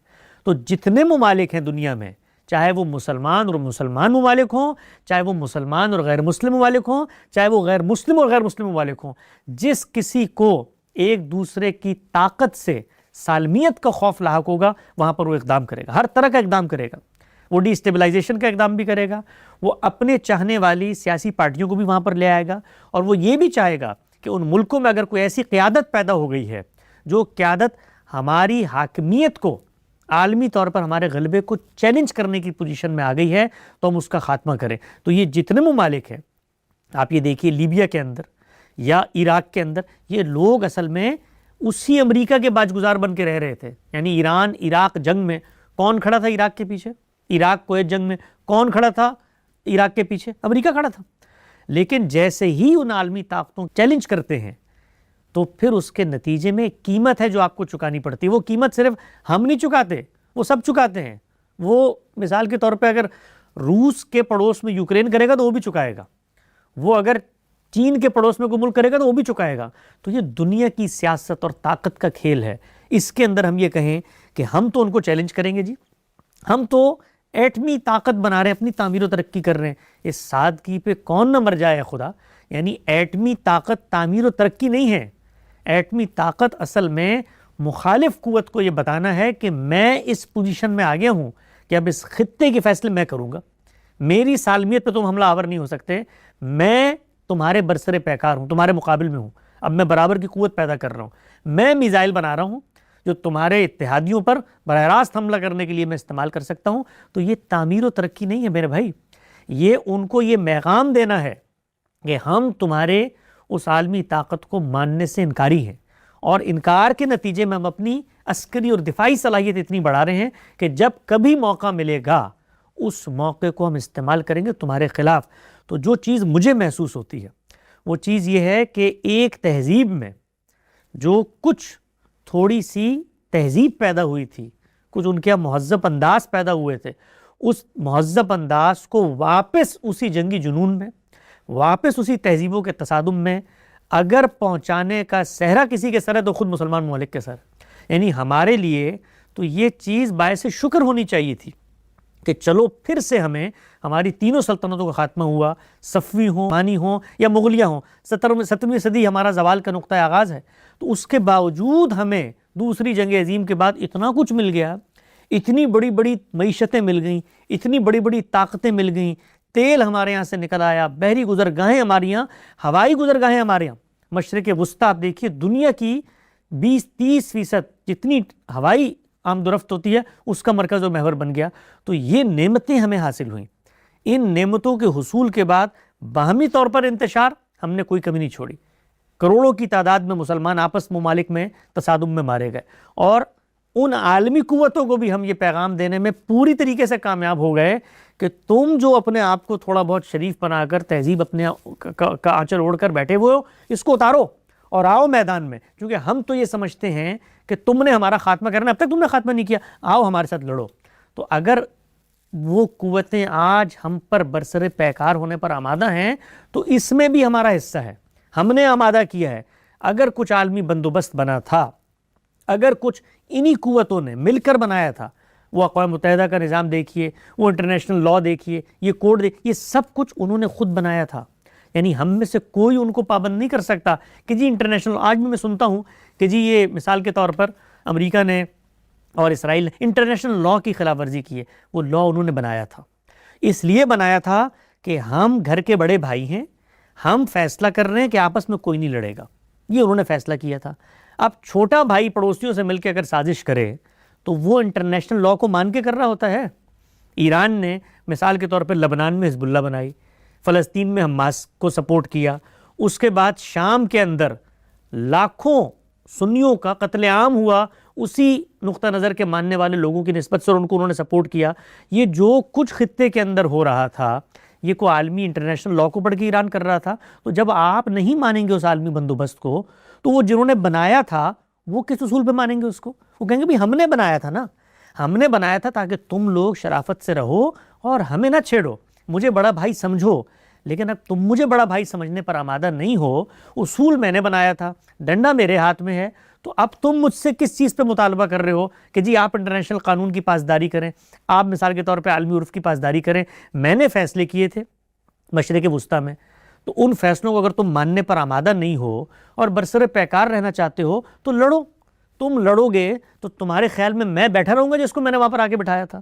تو جتنے ممالک ہیں دنیا میں، چاہے وہ مسلمان اور مسلمان ممالک ہوں، چاہے وہ مسلمان اور غیر مسلم ممالک ہوں، چاہے وہ غیر مسلم اور غیر مسلم ممالک ہوں، جس کسی کو ایک دوسرے کی طاقت سے سالمیت کا خوف لاحق ہوگا، وہاں پر وہ اقدام کرے گا، ہر طرح کا اقدام کرے گا. وہ ڈی اسٹیبلائزیشن کا اقدام بھی کرے گا، وہ اپنے چاہنے والی سیاسی پارٹیوں کو بھی وہاں پر لے آئے گا، اور وہ یہ بھی چاہے گا کہ ان ملکوں میں اگر کوئی ایسی قیادت پیدا ہو گئی ہے جو قیادت ہماری حاکمیت کو، عالمی طور پر ہمارے غلبے کو چیلنج کرنے کی پوزیشن میں آ گئی ہے، تو ہم اس کا خاتمہ کریں. تو یہ جتنے ممالک ہیں، آپ یہ دیکھیے لیبیا کے اندر یا عراق کے اندر، یہ لوگ اصل میں اسی امریکہ کے باج گزار بن کے رہ رہے تھے. یعنی ایران عراق جنگ میں کون کھڑا تھا عراق کے پیچھے؟ عراق کویت جنگ میں کون کھڑا تھا عراق کے پیچھے؟ امریکہ کھڑا تھا. لیکن جیسے ہی ان عالمی طاقتوں چیلنج کرتے ہیں تو پھر اس کے نتیجے میں ایک قیمت ہے جو آپ کو چکانی پڑتی ہے. وہ قیمت صرف ہم نہیں چکاتے، وہ سب چکاتے ہیں. وہ مثال کے طور پہ اگر روس کے پڑوس میں یوکرین کرے گا تو وہ بھی چکائے گا، وہ اگر چین کے پڑوس میں کوئی ملک کرے گا تو وہ بھی چکائے گا. تو یہ دنیا کی سیاست اور طاقت کا کھیل ہے. اس کے اندر ہم یہ کہیں کہ ہم تو ان کو چیلنج کریں گے جی، ہم تو ایٹمی طاقت بنا رہے ہیں، اپنی تعمیر و ترقی کر رہے ہیں. اس سادگی پہ کون نہ مر جائے خدا. یعنی ایٹمی طاقت تعمیر و ترقی نہیں ہے. ایٹمی طاقت اصل میں مخالف قوت کو یہ بتانا ہے کہ میں اس پوزیشن میں آ گیا ہوں کہ اب اس خطے کے فیصلے میں کروں گا، میری سالمیت پہ تم حملہ آور نہیں ہو سکتے، میں تمہارے برسر پیکار ہوں، تمہارے مقابل میں ہوں. اب میں برابر کی قوت پیدا کر رہا ہوں، میں میزائل بنا رہا ہوں جو تمہارے اتحادیوں پر براہ راست حملہ کرنے کے لیے میں استعمال کر سکتا ہوں. تو یہ تعمیر و ترقی نہیں ہے میرے بھائی، یہ ان کو یہ پیغام دینا ہے کہ ہم تمہارے اس عالمی طاقت کو ماننے سے انکاری ہیں، اور انکار کے نتیجے میں ہم اپنی عسکری اور دفاعی صلاحیت اتنی بڑھا رہے ہیں کہ جب کبھی موقع ملے گا اس موقع کو ہم استعمال کریں گے تمہارے خلاف. تو جو چیز مجھے محسوس ہوتی ہے وہ چیز یہ ہے کہ ایک تہذیب میں جو کچھ تھوڑی سی تہذیب پیدا ہوئی تھی، کچھ ان کے مہذب انداز پیدا ہوئے تھے، اس مہذب انداز کو واپس اسی جنگی جنون میں، واپس اسی تہذیبوں کے تصادم میں اگر پہنچانے کا صحرا کسی کے سر ہے تو خود مسلمان ممالک کے سر. یعنی ہمارے لیے تو یہ چیز باعث شکر ہونی چاہیے تھی کہ چلو پھر سے ہمیں ہماری تینوں سلطنتوں کا خاتمہ ہوا، صفوی ہوں، عثمانی ہوں یا مغلیہ ہوں. 17ویں صدی ہمارا زوال کا نقطہ آغاز ہے. تو اس کے باوجود ہمیں دوسری جنگ عظیم کے بعد اتنا کچھ مل گیا، اتنی بڑی بڑی معیشتیں مل گئیں، اتنی بڑی بڑی طاقتیں مل گئیں، تیل ہمارے یہاں سے نکل آیا، بحری گزرگاہیں ہمارے یہاں، ہوائی گزرگاہیں ہمارے یہاں. مشرق وسطیٰ آپ دیکھیے دنیا کی 20-30% جتنی ہوائی آمد و رفت ہوتی ہے اس کا مرکز و محور بن گیا. تو یہ نعمتیں ہمیں حاصل ہوئیں. ان نعمتوں کے حصول کے بعد باہمی طور پر انتشار ہم نے کوئی کمی نہیں چھوڑی. کروڑوں کی تعداد میں مسلمان آپس ممالک میں تصادم میں مارے گئے، اور ان عالمی قوتوں کو بھی ہم یہ پیغام دینے میں پوری طریقے سے کامیاب ہو گئے کہ تم جو اپنے آپ کو تھوڑا بہت شریف بنا کر تہذیب اپنے کا آنچل اوڑھ کر بیٹھے ہوئے ہو، اس کو اتارو اور آؤ میدان میں. کیونکہ ہم تو یہ سمجھتے ہیں کہ تم نے ہمارا خاتمہ کرنا، اب تک تم نے خاتمہ نہیں کیا، آؤ ہمارے ساتھ لڑو. تو اگر وہ قوتیں آج ہم پر برسر پیکار ہونے پر آمادہ ہیں تو اس میں بھی ہمارا حصہ ہے، ہم نے آمادہ کیا ہے. اگر کچھ عالمی بندوبست بنا تھا، اگر کچھ انہی قوتوں نے مل کر بنایا تھا، وہ اقوام متحدہ کا نظام دیکھیے، وہ انٹرنیشنل لا دیکھیے، یہ کوڈ دیکھیے، یہ سب کچھ انہوں نے خود بنایا تھا. یعنی ہم میں سے کوئی ان کو پابند نہیں کر سکتا کہ جی انٹرنیشنل. آج بھی میں سنتا ہوں کہ جی یہ مثال کے طور پر امریکہ نے اور اسرائیل نے انٹرنیشنل لا کی خلاف ورزی کی ہے. وہ لا انہوں نے بنایا تھا، اس لیے بنایا تھا کہ ہم گھر کے بڑے بھائی ہیں، ہم فیصلہ کر رہے ہیں کہ آپس میں کوئی نہیں لڑے گا. یہ انہوں نے فیصلہ کیا تھا. اب چھوٹا بھائی پڑوسیوں سے مل کے اگر سازش کرے تو وہ انٹرنیشنل لا کو مان کے کر رہا ہوتا ہے. ایران نے مثال کے طور پر لبنان میں حزب اللہ بنائی، فلسطین میں حماس کو سپورٹ کیا، اس کے بعد شام کے اندر لاکھوں سنیوں کا قتل عام ہوا اسی نقطہ نظر کے ماننے والے لوگوں کی نسبت سے، اور ان کو انہوں نے سپورٹ کیا. یہ جو کچھ خطے کے اندر ہو رہا تھا یہ کو عالمی انٹرنیشنل لا کو پڑھ کے ایران کر رہا تھا. تو جب آپ نہیں مانیں گے اس عالمی بندوبست کو تو وہ جنہوں نے بنایا تھا وہ کس اصول پہ مانیں گے اس کو؟ وہ کہیں گے بھی ہم نے بنایا تھا نا، ہم نے بنایا تھا تاکہ تم لوگ شرافت سے رہو اور ہمیں نہ چھیڑو، مجھے بڑا بھائی سمجھو. لیکن اب تم مجھے بڑا بھائی سمجھنے پر آمادہ نہیں ہو، اصول میں نے بنایا تھا، ڈنڈا میرے ہاتھ میں ہے، تو اب تم مجھ سے کس چیز پہ مطالبہ کر رہے ہو کہ جی آپ انٹرنیشنل قانون کی پاسداری کریں، آپ مثال کے طور پہ عالمی عرف کی پاسداری کریں. میں نے فیصلے کیے تھے مشرق وسطیٰ میں، تو ان فیصلوں کو اگر تم ماننے پر آمادہ نہیں ہو اور برسر پیکار رہنا چاہتے ہو تو لڑو. تم لڑو گے تو تمہارے خیال میں بیٹھا رہوں گا جس کو میں نے وہاں پر آ کے بٹھایا تھا؟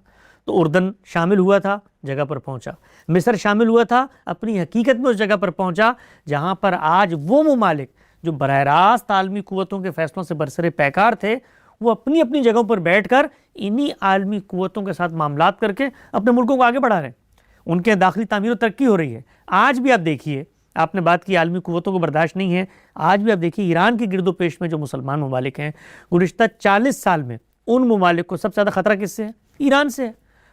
تو اردن شامل ہوا تھا، جگہ پر پہنچا. مصر شامل ہوا تھا، اپنی حقیقت میں اس جگہ پر پہنچا جہاں پر آج وہ ممالک جو براہ راست عالمی قوتوں کے فیصلوں سے برسر پیکار تھے وہ اپنی اپنی جگہوں پر بیٹھ کر انہی عالمی قوتوں کے ساتھ معاملات کر کے اپنے ملکوں کو آگے بڑھا رہے ہیں. ان کے داخلی تعمیر و ترقی ہو رہی ہے. آج بھی آپ دیکھیے، آپ نے بات کی عالمی قوتوں کو برداشت نہیں ہے، آج بھی آپ دیکھیے ایران کی گرد و پیش میں جو مسلمان ممالک ہیں، گزشتہ 40 سال میں ان ممالک کو سب سے زیادہ خطرہ کس سے ہے؟ ایران سے ہے.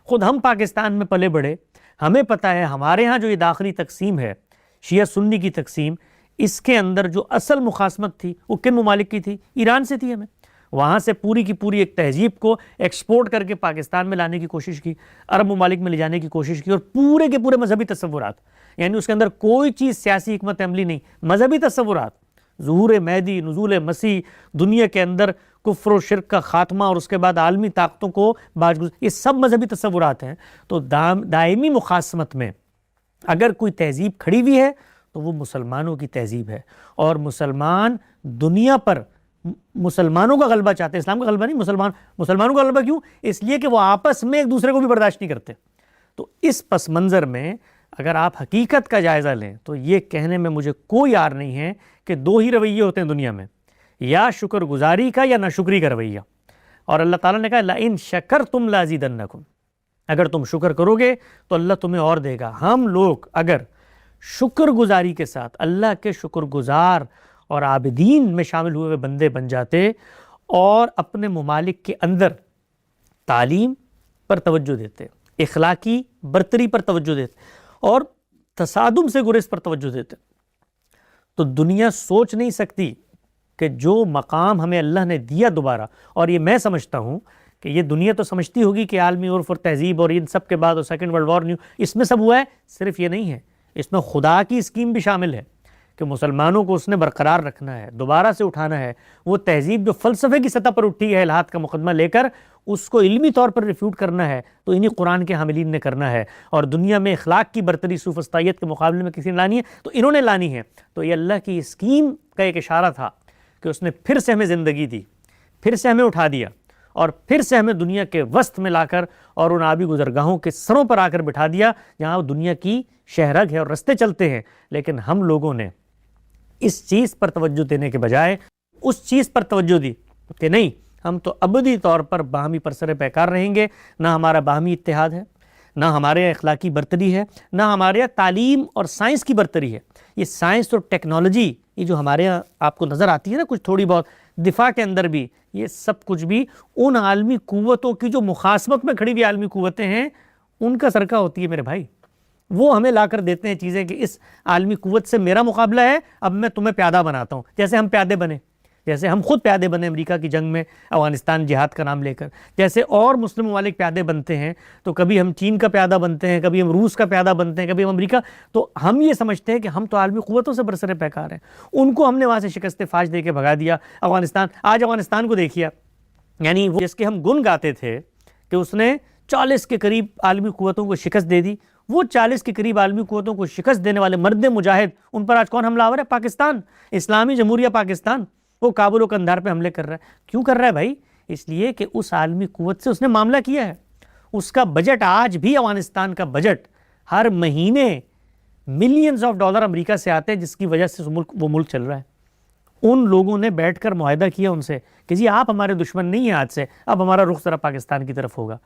خود ہم پاکستان میں پلے بڑھے, ہمیں پتہ ہے ہمارے ہاں جو یہ داخلی تقسیم ہے شیعہ سنی کی تقسیم, اس کے اندر جو اصل مخاصمت تھی وہ کن ممالک کی تھی؟ ایران سے تھی. ہمیں وہاں سے پوری کی پوری ایک تہذیب کو ایکسپورٹ کر کے پاکستان میں لانے کی کوشش کی, عرب ممالک میں لے جانے کی کوشش کی, اور پورے کے پورے مذہبی تصورات, یعنی اس کے اندر کوئی چیز سیاسی حکمت عملی نہیں, مذہبی تصورات, ظہور مہدی, نزول مسیح, دنیا کے اندر کفر و شرک کا خاتمہ, اور اس کے بعد عالمی طاقتوں کو یہ سب مذہبی تصورات ہیں. تو دائمی مخاصمت میں اگر کوئی تہذیب کھڑی ہوئی ہے تو وہ مسلمانوں کی تہذیب ہے, اور مسلمان دنیا پر مسلمانوں کا غلبہ چاہتے ہیں, اسلام کا غلبہ نہیں. مسلمانوں کا غلبہ کیوں؟ اس لیے کہ وہ آپس میں ایک دوسرے کو بھی برداشت نہیں کرتے. تو اس پس منظر میں اگر آپ حقیقت کا جائزہ لیں تو یہ کہنے میں مجھے کوئی عار نہیں ہے کہ دو ہی رویے ہوتے ہیں دنیا میں, یا شکر گزاری کا یا ناشکری کا رویہ. اور اللہ تعالیٰ نے کہا لَإِن شَكَرْتُمْ لَأَزِيدَنَّكُمْ, اگر تم شکر کرو گے تو اللہ تمہیں اور دے گا. ہم لوگ اگر شکر گزاری کے ساتھ اللہ کے شکر گزار اور عابدین میں شامل ہوئے بندے بن جاتے, اور اپنے ممالک کے اندر تعلیم پر توجہ دیتے, اخلاقی برتری پر توجہ دیتے, اور تصادم سے گریز پر توجہ دیتے, تو دنیا سوچ نہیں سکتی کہ جو مقام ہمیں اللہ نے دیا دوبارہ. اور یہ میں سمجھتا ہوں کہ یہ دنیا تو سمجھتی ہوگی کہ عالمی عرف اور تہذیب اور ان سب کے بعد اور سیکنڈ ورلڈ وار نیو, اس میں سب ہوا ہے. صرف یہ نہیں ہے, اس میں خدا کی اسکیم بھی شامل ہے کہ مسلمانوں کو اس نے برقرار رکھنا ہے, دوبارہ سے اٹھانا ہے. وہ تہذیب جو فلسفے کی سطح پر اٹھی ہے الہات کا مقدمہ لے کر, اس کو علمی طور پر ریفیوٹ کرنا ہے, تو انہی قرآن کے حاملین نے کرنا ہے. اور دنیا میں اخلاق کی برتری سوفسطائیت کے مقابلے میں کسی نے لانی ہے تو انہوں نے لانی ہے. تو یہ اللہ کی اسکیم کا ایک اشارہ تھا کہ اس نے پھر سے ہمیں زندگی دی, پھر سے ہمیں اٹھا دیا, اور پھر سے ہمیں دنیا کے وسط میں لا کر اور ان آبی گزرگاہوں کے سروں پر آ کر بٹھا دیا جہاں دنیا کی شہرگ ہے اور رستے چلتے ہیں. لیکن ہم لوگوں نے اس چیز پر توجہ دینے کے بجائے اس چیز پر توجہ دی کہ نہیں, ہم تو ابدی طور پر باہمی پرسر پیکار رہیں گے. نہ ہمارا باہمی اتحاد ہے, نہ ہمارے اخلاقی برتری ہے, نہ ہمارے تعلیم اور سائنس کی برتری ہے. یہ سائنس اور ٹیکنالوجی یہ جو ہمارے یہاں آپ کو نظر آتی ہے نا کچھ تھوڑی بہت, دفاع کے اندر بھی, یہ سب کچھ بھی ان عالمی قوتوں کی جو مخاصمت میں کھڑی ہوئی عالمی قوتیں ہیں ان کا سرکہ ہوتی ہے میرے بھائی. وہ ہمیں لا کر دیتے ہیں چیزیں کہ اس عالمی قوت سے میرا مقابلہ ہے, اب میں تمہیں پیادہ بناتا ہوں. جیسے ہم پیادے بنے, جیسے ہم خود پیادے بنے امریکہ کی جنگ میں افغانستان جہاد کا نام لے کر, جیسے اور مسلم ممالک پیادے بنتے ہیں, تو کبھی ہم چین کا پیادہ بنتے ہیں, کبھی ہم روس کا پیادہ بنتے ہیں, کبھی ہم امریکہ. تو ہم یہ سمجھتے ہیں کہ ہم تو عالمی قوتوں سے برسر پیکار ہیں. ان کو ہم نے وہاں سے شکست فاش دے کے بھگا دیا. آج افغانستان کو دیکھیے, یعنی وہ جس کے ہم گن گاتے تھے کہ اس نے 40 کے قریب عالمی قوتوں کو شکست دے دی, وہ 40 کے قریب عالمی قوتوں کو شکست دینے والے مرد مجاہد, ان پر آج کون حملہ آور ہے؟ پاکستان, اسلامی جمہوریہ پاکستان. وہ کابل و قندھار پہ حملے کر رہا ہے. کیوں کر رہا ہے بھائی؟ اس لیے کہ اس عالمی قوت سے اس نے معاملہ کیا ہے. اس کا بجٹ, آج بھی افغانستان کا بجٹ ہر مہینے ملینز آف ڈالر امریکہ سے آتے ہیں, جس کی وجہ سے وہ ملک چل رہا ہے. ان لوگوں نے بیٹھ کر معاہدہ کیا ان سے کہ جی آپ ہمارے دشمن نہیں ہیں, آج سے اب ہمارا رخ ذرا پاکستان کی طرف ہوگا.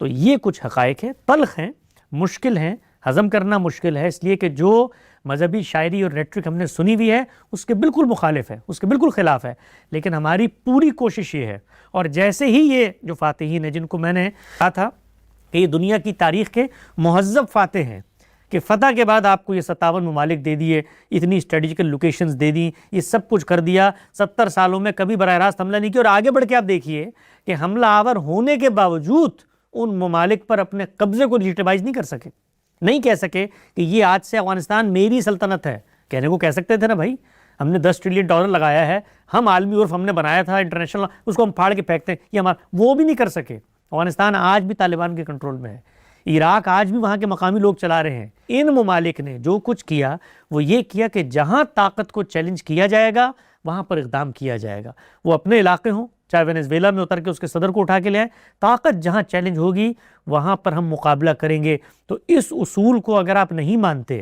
تو یہ کچھ حقائق ہیں, تلخ ہیں, مشکل ہیں, ہضم کرنا مشکل ہے, اس لیے کہ جو مذہبی شاعری اور ریٹرک ہم نے سنی ہوئی ہے اس کے بالکل مخالف ہے, اس کے بالکل خلاف ہے. لیکن ہماری پوری کوشش یہ ہے, اور جیسے ہی یہ جو فاتحین ہیں جن کو میں نے کہا تھا کہ یہ دنیا کی تاریخ کے مہذب فاتح ہیں, کہ فتح کے بعد آپ کو یہ 57 ممالک دے دیے, اتنی اسٹریٹجیکل لوکیشنز دے دی, یہ سب کچھ کر دیا, 70 سالوں میں کبھی براہ راست حملہ نہیں کیا. اور آگے بڑھ کے آپ دیکھیے کہ حملہ آور ہونے کے باوجود ان ممالک پر اپنے قبضے کو لیجیٹیمائز نہیں کر سکے, نہیں کہہ سکے کہ یہ آج سے افغانستان میری سلطنت ہے. کہنے کو کہہ سکتے تھے نا بھائی, ہم نے 10 ٹریلین ڈالر لگایا ہے, ہم عالمی عرف ہم نے بنایا تھا, انٹرنیشنل, اس کو ہم پھاڑ کے پھینکتے ہیں, یہ ہمارا, وہ بھی نہیں کر سکے. افغانستان آج بھی طالبان کے کنٹرول میں ہے, عراق آج بھی وہاں کے مقامی لوگ چلا رہے ہیں. ان ممالک نے جو کچھ کیا وہ یہ کیا کہ جہاں طاقت کو چیلنج کیا جائے گا وہاں پر اقدام کیا جائے گا. وہ اپنے علاقے ہوں, چاہے وینزویلا میں اتر کے اس کے صدر کو اٹھا کے لے آئیں, طاقت جہاں چیلنج ہوگی وہاں پر ہم مقابلہ کریں گے. تو اس اصول کو اگر آپ نہیں مانتے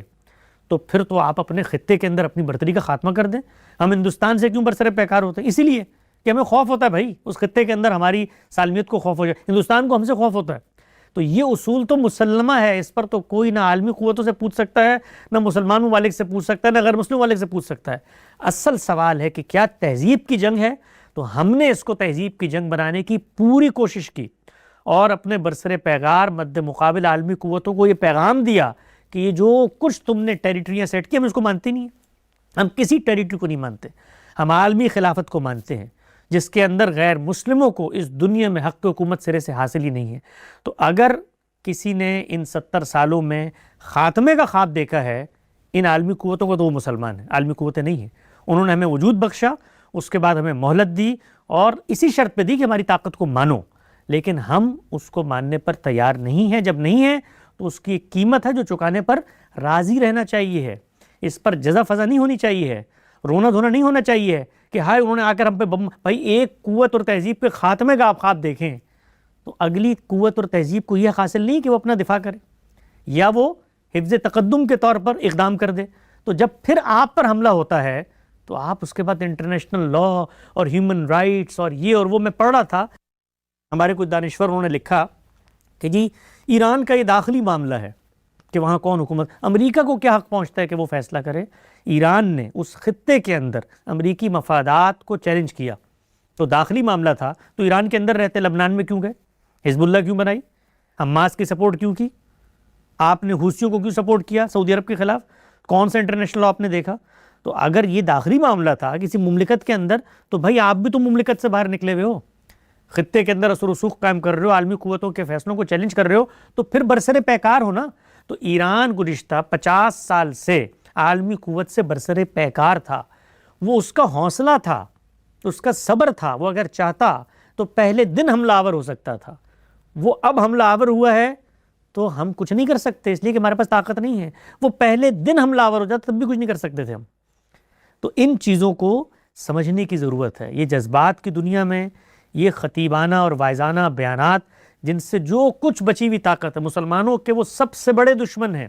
تو پھر تو آپ اپنے خطے کے اندر اپنی برتری کا خاتمہ کر دیں. ہم ہندوستان سے کیوں برسر پیکار ہوتے ہیں؟ اسی لیے کہ ہمیں خوف ہوتا ہے بھائی, اس خطے کے اندر ہماری سالمیت کو خوف ہو جائے, ہندوستان کو ہم سے خوف ہوتا ہے. تو یہ اصول تو مسلمہ ہے, اس پر تو کوئی نہ عالمی قوتوں سے پوچھ سکتا ہے, نہ مسلمان ممالک سے پوچھ سکتا ہے, نہ غیر مسلم ممالک سے پوچھ سکتا ہے. اصل سوال ہے کہ کیا تہذیب کی جنگ ہے؟ تو ہم نے اس کو تہذیب کی جنگ بنانے کی پوری کوشش کی, اور اپنے برسر پیگار مد مقابل عالمی قوتوں کو یہ پیغام دیا کہ یہ جو کچھ تم نے ٹیریٹریاں سیٹ کی ہم اس کو مانتے نہیں ہیں، ہم کسی ٹیریٹری کو نہیں مانتے، ہم عالمی خلافت کو مانتے ہیں جس کے اندر غیر مسلموں کو اس دنیا میں حق حکومت سرے سے حاصل ہی نہیں ہے۔ تو اگر کسی نے ان 70 سالوں میں خاتمے کا خواب دیکھا ہے ان عالمی قوتوں کو، تو وہ مسلمان ہیں، عالمی قوتیں نہیں ہیں۔ انہوں نے ہمیں وجود بخشا، اس کے بعد ہمیں مہلت دی اور اسی شرط پہ دی کہ ہماری طاقت کو مانو، لیکن ہم اس کو ماننے پر تیار نہیں ہیں۔ جب نہیں ہیں تو اس کی ایک قیمت ہے جو چکانے پر راضی رہنا چاہیے ہے، اس پر جزا فضا نہیں ہونی چاہیے ہے، رونا دھونا نہیں ہونا چاہیے ہے کہ ہائے انہوں نے آ کر ہم پہ بم۔ بھائی ایک قوت اور تہذیب کے خاتمے کا آپ خواب دیکھیں تو اگلی قوت اور تہذیب کو یہ حاصل نہیں کہ وہ اپنا دفاع کرے یا وہ حفظ تقدم کے طور پر اقدام کر دے۔ تو جب پھر آپ پر حملہ ہوتا ہے تو آپ اس کے بعد انٹرنیشنل لا اور ہیومن رائٹس اور یہ اور وہ، میں پڑھ رہا تھا ہمارے کچھ دانشور انہوں نے لکھا کہ جی ایران کا یہ داخلی معاملہ ہے کہ وہاں کون حکومت، امریکہ کو کیا حق پہنچتا ہے کہ وہ فیصلہ کرے؟ ایران نے اس خطے کے اندر امریکی مفادات کو چیلنج کیا، تو داخلی معاملہ تھا، تو ایران کے اندر رہتے لبنان میں کیوں گئے؟ حزب اللہ کیوں بنائی؟ حماس کی سپورٹ کیوں کی؟ آپ نے حوثیوں کو کیوں سپورٹ کیا سعودی عرب کے خلاف؟ کون سا انٹرنیشنل لا آپ نے دیکھا؟ تو اگر یہ داخلی معاملہ تھا کسی مملکت کے اندر تو بھائی آپ بھی تو مملکت سے باہر نکلے ہوئے ہو، خطے کے اندر اثر و رسوخ قائم کر رہے ہو، عالمی قوتوں کے فیصلوں کو چیلنج کر رہے ہو، تو پھر برسر پیکار ہو نا۔ تو ایران گزشتہ 50 سال سے عالمی قوت سے برسر پیکار تھا، وہ اس کا حوصلہ تھا، اس کا صبر تھا، وہ اگر چاہتا تو پہلے دن حملہ آور ہو سکتا تھا، وہ اب حملہ آور ہوا ہے تو ہم کچھ نہیں کر سکتے اس لیے کہ ہمارے پاس طاقت نہیں ہے، وہ پہلے دن حملہ آور ہو جاتا تب بھی کچھ نہیں کر سکتے تھے ہم۔ تو ان چیزوں کو سمجھنے کی ضرورت ہے۔ یہ جذبات کی دنیا میں یہ خطیبانہ اور وائزانہ بیانات جن سے جو کچھ بچی ہوئی طاقت ہے، مسلمانوں کے وہ سب سے بڑے دشمن ہیں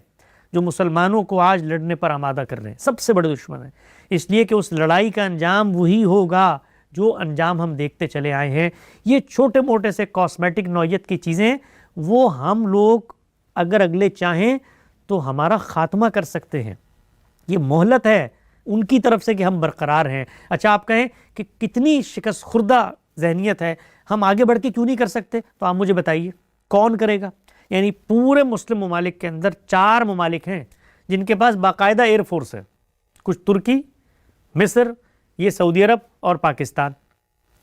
جو مسلمانوں کو آج لڑنے پر آمادہ کر رہے ہیں، سب سے بڑے دشمن ہیں، اس لیے کہ اس لڑائی کا انجام وہی ہوگا جو انجام ہم دیکھتے چلے آئے ہیں۔ یہ چھوٹے موٹے سے کاسمیٹک نوعیت کی چیزیں وہ ہم لوگ اگر اگلے چاہیں تو ہمارا خاتمہ کر سکتے ہیں، یہ مہلت ہے ان کی طرف سے کہ ہم برقرار ہیں۔ اچھا آپ کہیں کہ کتنی شکست خوردہ ذہنیت ہے، ہم آگے بڑھ کے کیوں نہیں کر سکتے؟ تو آپ مجھے بتائیے کون کرے گا؟ یعنی پورے مسلم ممالک کے اندر 4 ممالک ہیں جن کے پاس باقاعدہ ایئر فورس ہے، کچھ ترکی، مصر، یہ سعودی عرب اور پاکستان،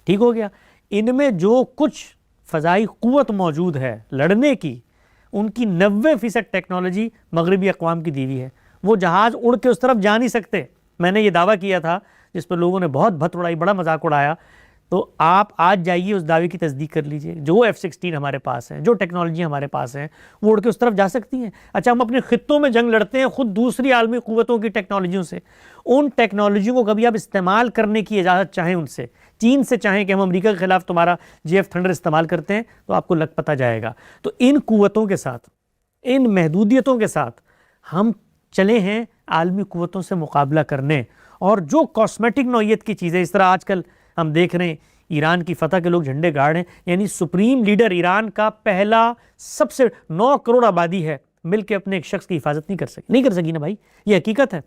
ٹھیک ہو گیا۔ ان میں جو کچھ فضائی قوت موجود ہے لڑنے کی، ان کی 90% ٹیکنالوجی مغربی اقوام کی دی ہوئی ہے، وہ جہاز اڑ کے اس طرف جا نہیں سکتے۔ میں نے یہ دعویٰ کیا تھا جس پر لوگوں نے بہت بھت اڑائی، بڑا مذاق اڑایا، تو آپ آج جائیے اس دعوے کی تصدیق کر لیجئے، جو F-16 ہمارے پاس ہیں، جو ٹیکنالوجی ہمارے پاس ہیں، وہ اڑ کے اس طرف جا سکتی ہیں۔ اچھا ہم اپنے خطوں میں جنگ لڑتے ہیں خود دوسری عالمی قوتوں کی ٹیکنالوجیوں سے، ان ٹیکنالوجیوں کو کبھی آپ استعمال کرنے کی اجازت چاہیں ان سے، چین سے چاہیں کہ ہم امریکہ کے خلاف تمہارا JF تھنڈر استعمال کرتے ہیں، تو آپ کو لگ پتہ جائے گا۔ تو ان قوتوں کے ساتھ، ان محدودیتوں کے ساتھ ہم چلے ہیں عالمی قوتوں سے مقابلہ کرنے، اور جو کاسمیٹک نوعیت کی چیزیں اس طرح آج کل ہم دیکھ رہے ہیں ایران کی فتح کے لوگ جھنڈے گاڑ ہیں، یعنی سپریم لیڈر ایران کا پہلا سب سے 9 کروڑ آبادی ہے مل کے اپنے ایک شخص کی حفاظت نہیں کر سکی نا بھائی، یہ حقیقت ہے۔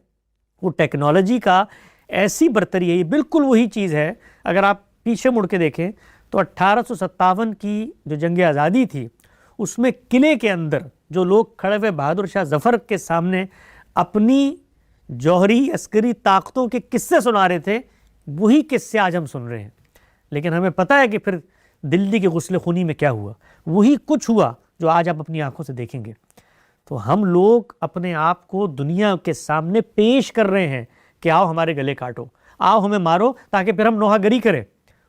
وہ ٹیکنالوجی کا ایسی برتری ہے، یہ بالکل وہی چیز ہے۔ اگر آپ پیچھے مڑ کے دیکھیں تو 1857 کی جو جنگ آزادی تھی اس میں قلعے کے اندر جو لوگ کھڑے ہوئے بہادر شاہ ظفر کے سامنے اپنی جوہری عسکری طاقتوں کے قصے سنا رہے تھے، وہی قصے آج ہم سن رہے ہیں، لیکن ہمیں پتہ ہے کہ پھر دلی کے غسل خونی میں کیا ہوا، وہی کچھ ہوا جو آج آپ اپنی آنکھوں سے دیکھیں گے۔ تو ہم لوگ اپنے آپ کو دنیا کے سامنے پیش کر رہے ہیں کہ آؤ ہمارے گلے کاٹو، آؤ ہمیں مارو، تاکہ پھر ہم نوحہ گری کریں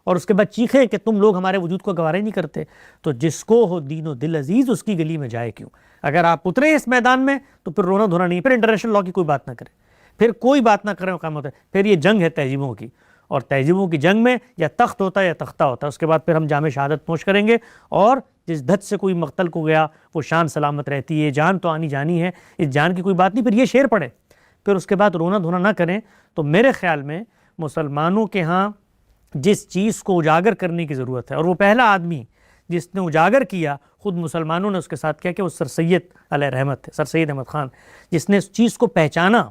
اور اس کے بعد چیخیں کہ تم لوگ ہمارے وجود کو گوارا نہیں کرتے۔ تو جس کو ہو دین و دل عزیز اس کی گلی میں جائے کیوں؟ اگر آپ اترے اس میدان میں تو پھر رونا دھونا نہیں، پھر انٹرنیشنل لا کی کوئی بات نہ کریں، پھر کوئی بات نہ کریں، کام ہوتا ہے پھر یہ جنگ ہے تہذیبوں کی، اور تہذیبوں کی جنگ میں یا تخت ہوتا ہے یا تختہ ہوتا ہے، اس کے بعد پھر ہم جام شہادت نوش کریں گے، اور جس دھت سے کوئی مقتل کو گیا وہ شان سلامت رہتی ہے، جان تو آنی جانی ہے، اس جان کی کوئی بات نہیں۔ پھر یہ شعر پڑھیں، پھر اس کے بعد رونا دھونا نہ کریں۔ تو میرے خیال میں مسلمانوں کے ہاں جس چیز کو اجاگر کرنے کی ضرورت ہے، اور وہ پہلا آدمی جس نے اجاگر کیا خود مسلمانوں نے اس کے ساتھ کیا کہ وہ سر سید علیہ رحمت ہے، سر سید احمد خان، جس نے اس چیز کو پہچانا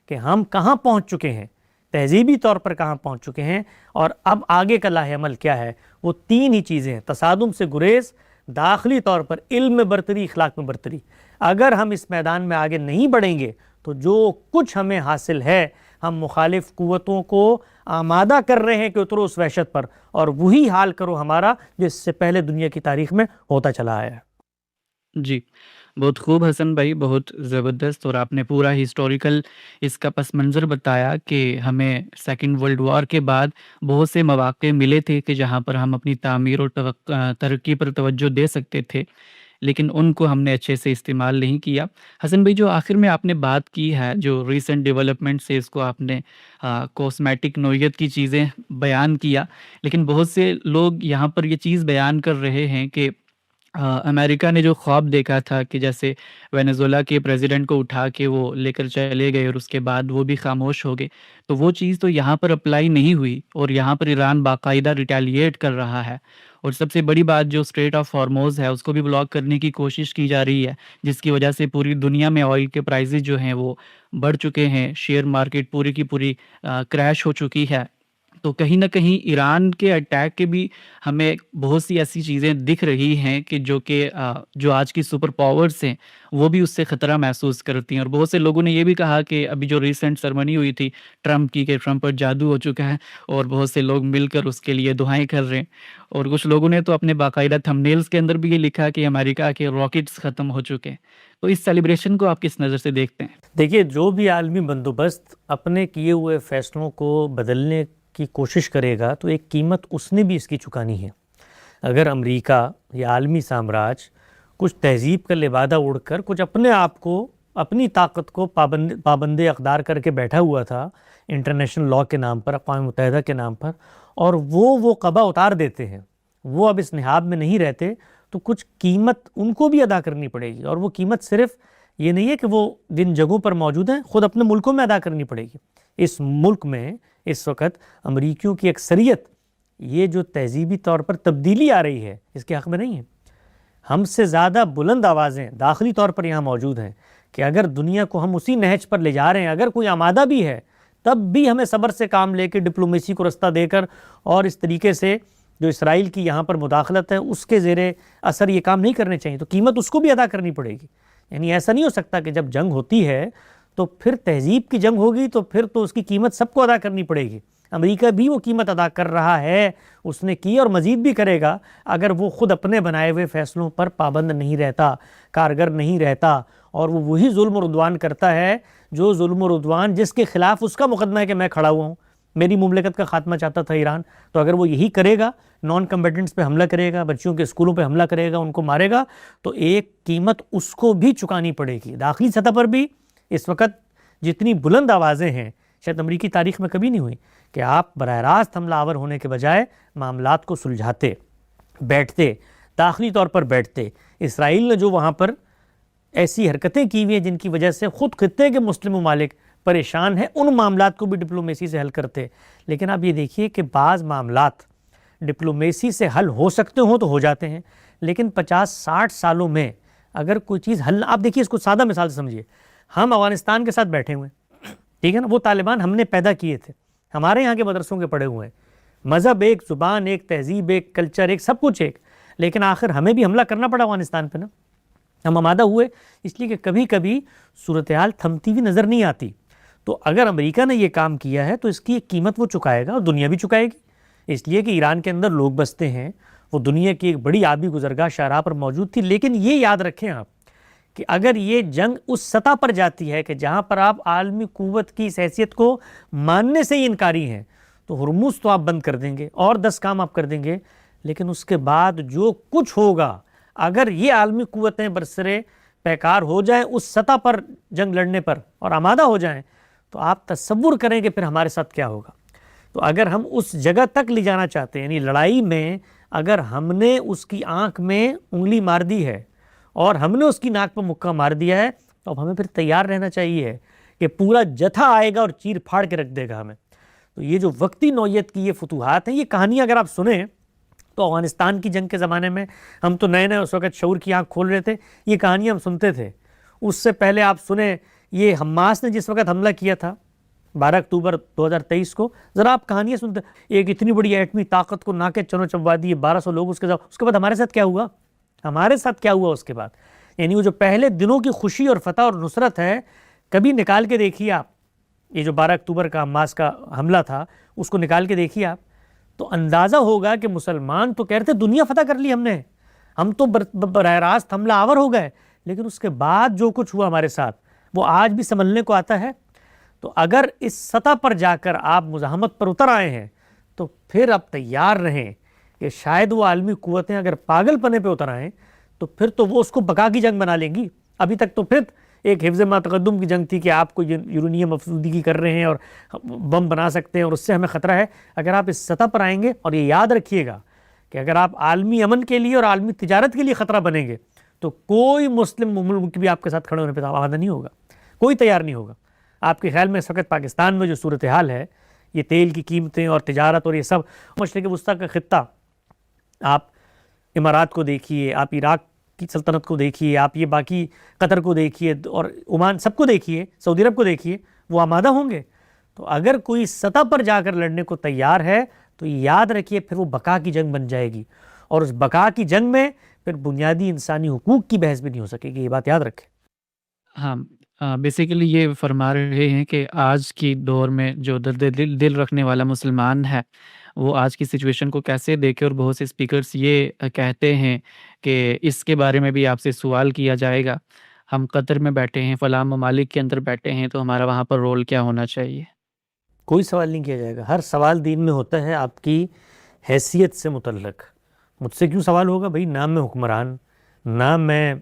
کہ ہم کہاں پہنچ چکے ہیں، تہذیبی طور پر کہاں پہنچ چکے ہیں، اور اب آگے کا لاہ عمل کیا ہے۔ وہ 3 ہی چیزیں ہیں: تصادم سے گریز، داخلی طور پر علم میں برتری، اخلاق میں برتری. اگر ہم اس میدان میں آگے نہیں بڑھیں گے تو جو کچھ ہمیں حاصل ہے ہم مخالف قوتوں کو آمادہ کر رہے ہیں کہ اترو اس وحشت پر، اور وہی حال کرو ہمارا جو اس سے پہلے دنیا کی تاریخ میں ہوتا چلا آیا ہے. جی، بہت خوب حسن بھائی، بہت زبردست، اور آپ نے پورا ہسٹوریکل اس کا پس منظر بتایا کہ ہمیں سیکنڈ ورلڈ وار کے بعد بہت سے مواقع ملے تھے کہ جہاں پر ہم اپنی تعمیر اور ترقی پر توجہ دے سکتے تھے، لیکن ان کو ہم نے اچھے سے استعمال نہیں کیا. حسن بھائی، جو آخر میں آپ نے بات کی ہے، جو ریسنٹ ڈیولپمنٹ سے اس کو آپ نے کوسمیٹک نوعیت کی چیزیں بیان کیا، لیکن بہت سے لوگ یہاں پر یہ چیز بیان کر رہے ہیں کہ امریکہ نے جو خواب دیکھا تھا کہ جیسے وینزویلا کے پریزیڈنٹ کو اٹھا کے وہ لے کر چلے گئے اور اس کے بعد وہ بھی خاموش ہو گئے، تو وہ چیز تو یہاں پر اپلائی نہیں ہوئی، اور یہاں پر ایران باقاعدہ ریٹیلیٹ کر رہا ہے. اور سب سے بڑی بات، جو اسٹریٹ آف ہارموز ہے اس کو بھی بلاک کرنے کی کوشش کی جا رہی ہے، جس کی وجہ سے پوری دنیا میں آئل کے پرائزز جو ہیں وہ بڑھ چکے ہیں، شیئر مارکیٹ پوری کی پوری کریش ہو چکی ہے. تو کہیں نہ کہیں ایران کے اٹیک کے بھی ہمیں بہت سی ایسی چیزیں دکھ رہی ہیں کہ جو آج کی سپر پاورز ہیں وہ بھی اس سے خطرہ محسوس کرتی ہیں. اور بہت سے لوگوں نے یہ بھی کہا کہ ابھی جو ریسنٹ سرمنی ہوئی تھی ٹرمپ کی، کہ ٹرمپ پر جادو ہو چکا ہے، اور بہت سے لوگ مل کر اس کے لیے دعائیں کر رہے ہیں. اور کچھ لوگوں نے تو اپنے باقاعدہ تھمبنیلز کے اندر بھی یہ لکھا کہ امریکہ کے راکٹس ختم ہو چکے ہیں. تو اس سیلیبریشن کو آپ کس نظر سے دیکھتے ہیں؟ دیکھیے، جو بھی عالمی بندوبست اپنے کیے ہوئے فیصلوں کو بدلنے کی کوشش کرے گا تو ایک قیمت اس نے بھی اس کی چکانی ہے. اگر امریکہ یا عالمی سامراج کچھ تہذیب کا لبادہ اڑ کر کچھ اپنے آپ کو، اپنی طاقت کو پابند اقدار کر کے بیٹھا ہوا تھا انٹرنیشنل لاء کے نام پر، اقوام متحدہ کے نام پر، اور وہ قبا اتار دیتے ہیں، وہ اب اس نہاد میں نہیں رہتے، تو کچھ قیمت ان کو بھی ادا کرنی پڑے گی. اور وہ قیمت صرف یہ نہیں ہے کہ وہ جن جگہوں پر موجود ہیں خود اپنے ملکوں میں ادا کرنی پڑے گی. اس ملک میں اس وقت امریکیوں کی اکثریت یہ جو تہذیبی طور پر تبدیلی آ رہی ہے اس کے حق میں نہیں ہے. ہم سے زیادہ بلند آوازیں داخلی طور پر یہاں موجود ہیں کہ اگر دنیا کو ہم اسی نہج پر لے جا رہے ہیں، اگر کوئی آمادہ بھی ہے، تب بھی ہمیں صبر سے کام لے کے ڈپلومیسی کو رستہ دے کر، اور اس طریقے سے جو اسرائیل کی یہاں پر مداخلت ہے اس کے زیر اثر یہ کام نہیں کرنے چاہیے. تو قیمت اس کو بھی ادا کرنی پڑے گی. یعنی ایسا نہیں ہو سکتا کہ جب جنگ ہوتی ہے تو پھر تہذیب کی جنگ ہوگی تو پھر تو اس کی قیمت سب کو ادا کرنی پڑے گی. امریکہ بھی وہ قیمت ادا کر رہا ہے، اس نے کی اور مزید بھی کرے گا اگر وہ خود اپنے بنائے ہوئے فیصلوں پر پابند نہیں رہتا، کارگر نہیں رہتا، اور وہ وہی ظلم و عدوان کرتا ہے جو ظلم و عدوان جس کے خلاف اس کا مقدمہ ہے کہ میں کھڑا ہوا ہوں. میری مملکت کا خاتمہ چاہتا تھا ایران، تو اگر وہ یہی کرے گا، نان کمبیٹنٹس پہ حملہ کرے گا، بچیوں کے اسکولوں پہ حملہ کرے گا، ان کو مارے گا، تو ایک قیمت اس کو بھی چکانی پڑے گی. داخلی سطح پر بھی اس وقت جتنی بلند آوازیں ہیں شاید امریکی تاریخ میں کبھی نہیں ہوئی کہ آپ براہ راست حملہ آور ہونے کے بجائے معاملات کو سلجھاتے، بیٹھتے، داخلی طور پر بیٹھتے. اسرائیل نے جو وہاں پر ایسی حرکتیں کی ہوئی ہیں جن کی وجہ سے خود خطے کے مسلم ممالک پریشان ہیں، ان معاملات کو بھی ڈپلومیسی سے حل کرتے. لیکن آپ یہ دیکھیے کہ بعض معاملات ڈپلومیسی سے حل ہو سکتے ہوں تو ہو جاتے ہیں، لیکن 50-60 سالوں میں اگر کوئی چیز حل، آپ دیکھیے اس کو سادہ مثال سے سمجھیے. ہم افغانستان کے ساتھ بیٹھے ہوئے ہیں، ٹھیک ہے نا، وہ طالبان ہم نے پیدا کیے تھے، ہمارے یہاں کے مدرسوں کے پڑھے ہوئے ہیں، مذہب ایک، زبان ایک، تہذیب ایک، کلچر ایک، سب کچھ ایک، لیکن آخر ہمیں بھی حملہ کرنا پڑا افغانستان پہ نا. ہم آمادہ ہوئے اس لیے کہ کبھی کبھی صورتحال تھمتی ہوئی نظر نہیں آتی. تو اگر امریکہ نے یہ کام کیا ہے تو اس کی ایک قیمت وہ چکائے گا، اور دنیا بھی چکائے گی، اس لیے کہ ایران کے اندر لوگ بستے ہیں، وہ دنیا کی ایک بڑی آبی گزرگاہ شاہراہ پر موجود تھی. لیکن یہ یاد رکھیں آپ کہ اگر یہ جنگ اس سطح پر جاتی ہے کہ جہاں پر آپ عالمی قوت کی اس حیثیت کو ماننے سے ہی انکاری ہیں، تو ہرمز تو آپ بند کر دیں گے اور 10 کام آپ کر دیں گے، لیکن اس کے بعد جو کچھ ہوگا اگر یہ عالمی قوتیں برسرے پیکار ہو جائیں اس سطح پر جنگ لڑنے پر اور آمادہ ہو جائیں، تو آپ تصور کریں کہ پھر ہمارے ساتھ کیا ہوگا. تو اگر ہم اس جگہ تک لے جانا چاہتے ہیں، یعنی لڑائی میں اگر ہم نے اس کی آنکھ میں انگلی مار دی ہے اور ہم نے اس کی ناک پر مکہ مار دیا ہے، تو اب ہمیں پھر تیار رہنا چاہیے کہ پورا جتھا آئے گا اور چیر پھاڑ کے رکھ دے گا ہمیں. تو یہ جو وقتی نوعیت کی یہ فتوحات ہیں، یہ کہانیاں اگر آپ سنیں تو افغانستان کی جنگ کے زمانے میں ہم تو نئے نئے اس وقت شعور کی آنکھ کھول رہے تھے، یہ کہانیاں ہم سنتے تھے. اس سے پہلے آپ سنیں یہ حماس نے جس وقت حملہ کیا تھا 12 اکتوبر 2023 کو، ذرا آپ کہانیاں سنتے، ایک اتنی بڑی ایٹمی طاقت کو ناکے چنو چبوا دیے، 1200 لوگ اس کے بعد ہمارے ساتھ کیا ہوا. ہمارے ساتھ کیا ہوا اس کے بعد؟ یعنی وہ جو پہلے دنوں کی خوشی اور فتح اور نصرت ہے، کبھی نکال کے دیکھیے آپ، یہ جو 12 اکتوبر کا حماس کا حملہ تھا اس کو نکال کے دیکھیے آپ، تو اندازہ ہوگا کہ مسلمان تو کہہ رہے تھے دنیا فتح کر لی ہم تو براہ راست حملہ آور ہو گئے، لیکن اس کے بعد جو کچھ ہوا ہمارے ساتھ وہ آج بھی سنبھلنے کو آتا ہے۔ تو اگر اس سطح پر جا کر آپ مزاحمت پر اتر آئے ہیں تو پھر آپ تیار رہیں کہ شاید وہ عالمی قوتیں اگر پاگل پنے پہ اتر آئیں تو پھر تو وہ اس کو بقا کی جنگ بنا لیں گی۔ ابھی تک تو پھر ایک حفظ ما تقدم کی جنگ تھی کہ آپ کو یورینیم افزودگی کر رہے ہیں اور بم بنا سکتے ہیں اور اس سے ہمیں خطرہ ہے۔ اگر آپ اس سطح پر آئیں گے، اور یہ یاد رکھیے گا کہ اگر آپ عالمی امن کے لیے اور عالمی تجارت کے لیے خطرہ بنیں گے تو کوئی مسلم ملک بھی آپ کے ساتھ کھڑے ہونے پہ آمادہ نہیں ہوگا، کوئی تیار نہیں ہوگا۔ آپ کے خیال میں اس وقت پاکستان میں جو صورتحال ہے، یہ تیل کی قیمتیں اور تجارت اور یہ سب، مشرق وسطیٰ کا خطہ، آپ امارات کو دیکھیے، آپ عراق کی سلطنت کو دیکھیے، آپ یہ باقی قطر کو دیکھیے اور عمان، سب کو دیکھیے، سعودی عرب کو دیکھیے، وہ آمادہ ہوں گے۔ تو اگر کوئی سطح پر جا کر لڑنے کو تیار ہے تو یاد رکھیے پھر وہ بقا کی جنگ بن جائے گی، اور اس بقا کی جنگ میں پھر بنیادی انسانی حقوق کی بحث بھی نہیں ہو سکے گی، یہ بات یاد رکھیں۔ ہاں، بیسیکلی یہ فرما رہے ہیں کہ آج کی دور میں جو درد دل رکھنے والا مسلمان ہے وہ آج کی سچویشن کو کیسے دیکھے، اور بہت سے اسپیکرز یہ کہتے ہیں کہ اس کے بارے میں بھی آپ سے سوال کیا جائے گا، ہم قطر میں بیٹھے ہیں، فلاں ممالک کے اندر بیٹھے ہیں، تو ہمارا وہاں پر رول کیا ہونا چاہیے؟ کوئی سوال نہیں کیا جائے گا، ہر سوال دین میں ہوتا ہے آپ کی حیثیت سے متعلق۔ مجھ سے کیوں سوال ہوگا بھائی؟ نہ میں حکمران، نہ میں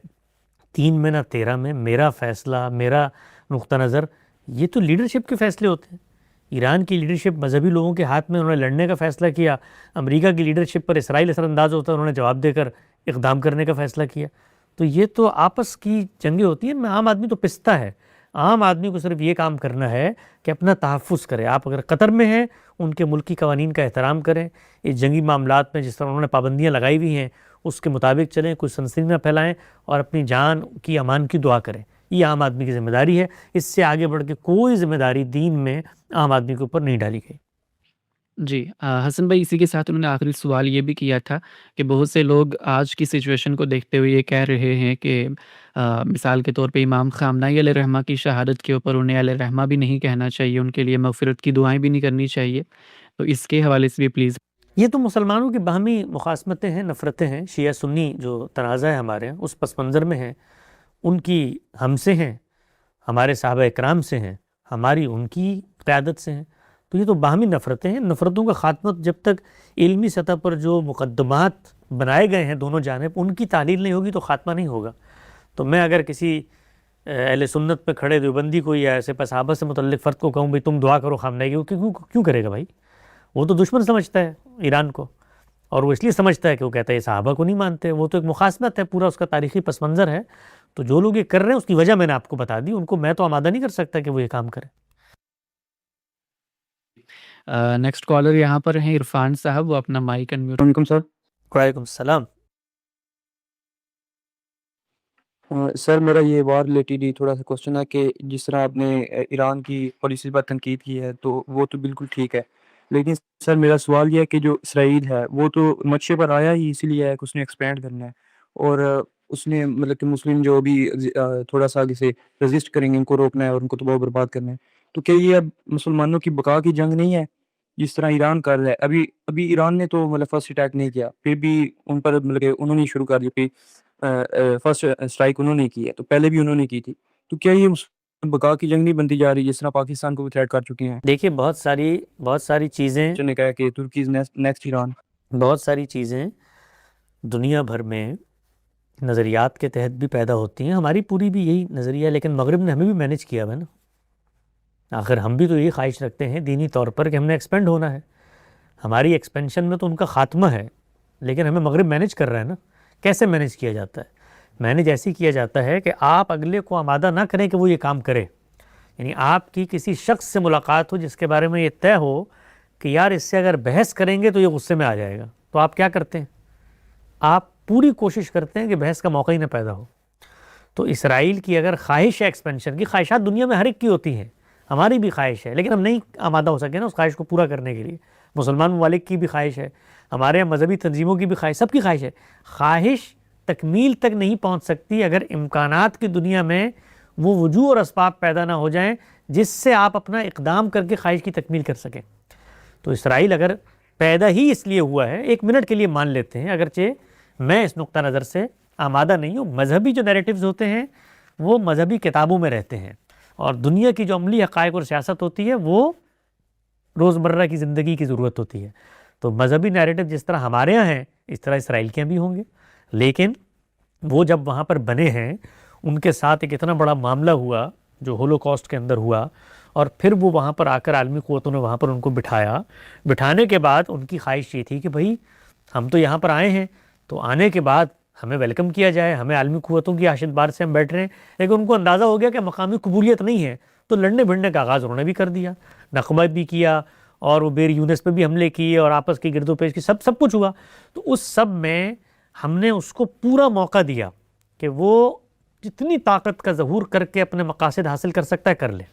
3 میں نہ 13 میں، میرا فیصلہ، میرا نقطہ نظر، یہ تو لیڈرشپ کے فیصلے ہوتے ہیں۔ ایران کی لیڈرشپ مذہبی لوگوں کے ہاتھ میں، انہوں نے لڑنے کا فیصلہ کیا۔ امریکہ کی لیڈرشپ پر اسرائیل اثر انداز ہوتا ہے، انہوں نے جواب دے کر اقدام کرنے کا فیصلہ کیا۔ تو یہ تو آپس کی جنگیں ہوتی ہیں۔ میں عام آدمی تو پستا ہے، عام آدمی کو صرف یہ کام کرنا ہے کہ اپنا تحفظ کرے۔ آپ اگر قطر میں ہیں، ان کے ملکی قوانین کا احترام کریں، اس جنگی معاملات میں جس طرح انہوں نے پابندیاں لگائی ہوئی ہیں اس کے مطابق چلیں، کوئی سنسنی نہ پھیلائیں، اور اپنی جان کی امان کی دعا کریں۔ یہ عام آدمی کی ذمہ داری ہے، اس سے آگے بڑھ کے کوئی ذمہ داری دین میں عام آدمی کے اوپر نہیں ڈالی گئی۔ جی حسن بھائی، اسی کے ساتھ انہوں نے آخری سوال یہ بھی کیا تھا کہ بہت سے لوگ آج کی سچویشن کو دیکھتے ہوئے یہ کہہ رہے ہیں کہ مثال کے طور پہ امام خامنہ علیہ رحمہ کی شہادت کے اوپر انہیں علیہ رحمہ بھی نہیں کہنا چاہیے، ان کے لیے مغفرت کی دعائیں بھی نہیں کرنی چاہیے، تو اس کے حوالے سے بھی پلیز۔ یہ تو مسلمانوں کی باہمی مخاصمتیں ہیں، نفرتیں ہیں، شیعہ سنی جو تنازع ہے ہمارے اس پس منظر میں ہیں، ان کی ہم سے ہیں، ہمارے صحابہ اکرام سے ہیں، ہماری ان کی قیادت سے ہیں، تو یہ تو باہمی نفرتیں ہیں۔ نفرتوں کا خاتمہ جب تک علمی سطح پر جو مقدمات بنائے گئے ہیں دونوں جانب ان کی تعلیل نہیں ہوگی تو خاتمہ نہیں ہوگا۔ تو میں اگر کسی اہل سنت پہ کھڑے دیوبندی کو یا ایسے صحابہ سے متعلق فرد کو کہوں بھائی تم دعا کرو خامنہ کی، کیوں کرے گا بھائی؟ وہ تو دشمن سمجھتا ہے ایران کو، اور وہ اس لیے سمجھتا ہے کہ وہ کہتا ہے یہ صحابہ کو نہیں مانتے، وہ تو ایک مخاصمت ہے، پورا اس کا تاریخی پس منظر ہے۔ تو جو لوگ یہ کر رہے ہیں اس کی وجہ میں نے آپ کو بتا دی، ان کو میں تو آمادہ نہیں کر سکتا کہ وہ یہ کام کریں۔ نیکسٹ کالر یہاں پر ہیں عرفان صاحب، وہ اپنا مائک انمیوٹ۔ وعلیکم سر۔ وعلیکم السلام۔ سر میرا یہ وار ریلیٹڈ ہی تھوڑا سا کوشچن ہے کہ جس طرح آپ نے ایران کی پالیسی پر تنقید کی ہے تو وہ تو بالکل ٹھیک ہے، لیکن سر میرا سوال یہ ہے کہ جو اسرائیل ہے وہ تو نقشے پر آیا ہی اسی لیے ہے کہ اس نے ایکسپینڈ کرنا ہے، اور اس نے مطلب کہ مسلم جو بھی تھوڑا سا آگے سے رزسٹ کریں گے ان کو روکنا ہے اور ان کو تباہ و برباد کرنا ہے، تو کیا یہ اب مسلمانوں کی بقا کی جنگ نہیں ہے جس طرح ایران کر رہا ہے؟ ابھی ایران نے تو مطلب فرسٹ اٹیک نہیں کیا، پھر بھی ان پر مطلب کہ انہوں نے شروع کر دی، پھر فرسٹ اسٹرائک انہوں نے کی ہے، تو پہلے بھی انہوں نے کی تھی، تو کیا یہ بقا کی جنگ نہیں بنتی جا رہی جس طرح پاکستان کو بھی تھریٹ کر چکے ہیں؟ دیکھیے بہت ساری چیزیں، نے کہا کہ ترکی از نیکسٹ ایران، بہت ساری چیزیں دنیا بھر میں نظریات کے تحت بھی پیدا ہوتی ہیں، ہماری پوری بھی یہی نظریہ ہے، لیکن مغرب نے ہمیں بھی مینج کیا ہے نا۔ آخر ہم بھی تو یہی خواہش رکھتے ہیں دینی طور پر کہ ہم نے ایکسپینڈ ہونا ہے، ہماری ایکسپینشن میں تو ان کا خاتمہ ہے، لیکن ہمیں مغرب مینج کر رہا ہے نا۔ کیسے مینج کیا جاتا ہے؟ مینج ایسی کیا جاتا ہے کہ آپ اگلے کو آمادہ نہ کریں کہ وہ یہ کام کرے، یعنی آپ کی کسی شخص سے ملاقات ہو جس کے بارے میں یہ طے ہو کہ یار اس سے اگر بحث کریں گے تو یہ غصے میں آ جائے گا، تو آپ کیا کرتے ہیں؟ آپ پوری کوشش کرتے ہیں کہ بحث کا موقع ہی نہ پیدا ہو۔ تو اسرائیل کی اگر خواہش ہے ایکسپینشن کی، خواہشات دنیا میں ہر ایک کی ہوتی ہیں، ہماری بھی خواہش ہے، لیکن ہم نہیں آمادہ ہو سکے نا اس خواہش کو پورا کرنے کے لیے۔ مسلمان ممالک کی بھی خواہش ہے، ہمارے یہاں مذہبی تنظیموں کی بھی خواہش، سب کی خواہش ہے۔ خواہش تکمیل تک نہیں پہنچ سکتی اگر امکانات کی دنیا میں وہ وجوہ اور اسباب پیدا نہ ہو جائیں جس سے آپ اپنا اقدام کر کے خواہش کی تکمیل کر سکیں. تو اسرائیل اگر پیدا ہی اس لیے ہوا ہے، ایک منٹ کے لیے مان لیتے ہیں، اگرچہ میں اس نقطہ نظر سے آمادہ نہیں ہوں، مذہبی جو نیریٹیوز ہوتے ہیں وہ مذہبی کتابوں میں رہتے ہیں، اور دنیا کی جو عملی حقائق اور سیاست ہوتی ہے وہ روزمرہ کی زندگی کی ضرورت ہوتی ہے. تو مذہبی نیریٹیو جس طرح ہمارے یہاں ہیں اس طرح اسرائیل کے بھی ہوں گے، لیکن وہ جب وہاں پر بنے ہیں ان کے ساتھ ایک اتنا بڑا معاملہ ہوا جو ہولوکاسٹ کے اندر ہوا، اور پھر وہ وہاں پر آ کر عالمی قوتوں نے وہاں پر ان کو بٹھایا. بٹھانے کے بعد ان کی خواہش یہ تھی کہ بھائی ہم تو یہاں پر آئے ہیں تو آنے کے بعد ہمیں ویلکم کیا جائے، ہمیں عالمی قوتوں کی آشد بار سے ہم بیٹھ رہے ہیں. لیکن ان کو اندازہ ہو گیا کہ مقامی قبولیت نہیں ہے، تو لڑنے بھڑنے کا آغاز انہوں نے بھی کر دیا، نقبہ بھی کیا، اور وہ بیر یونس پہ بھی حملے کیے، اور آپس کی گرد و پیش کی سب کچھ ہوا. تو اس سب میں ہم نے اس کو پورا موقع دیا کہ وہ جتنی طاقت کا ظہور کر کے اپنے مقاصد حاصل کر سکتا ہے کر لے.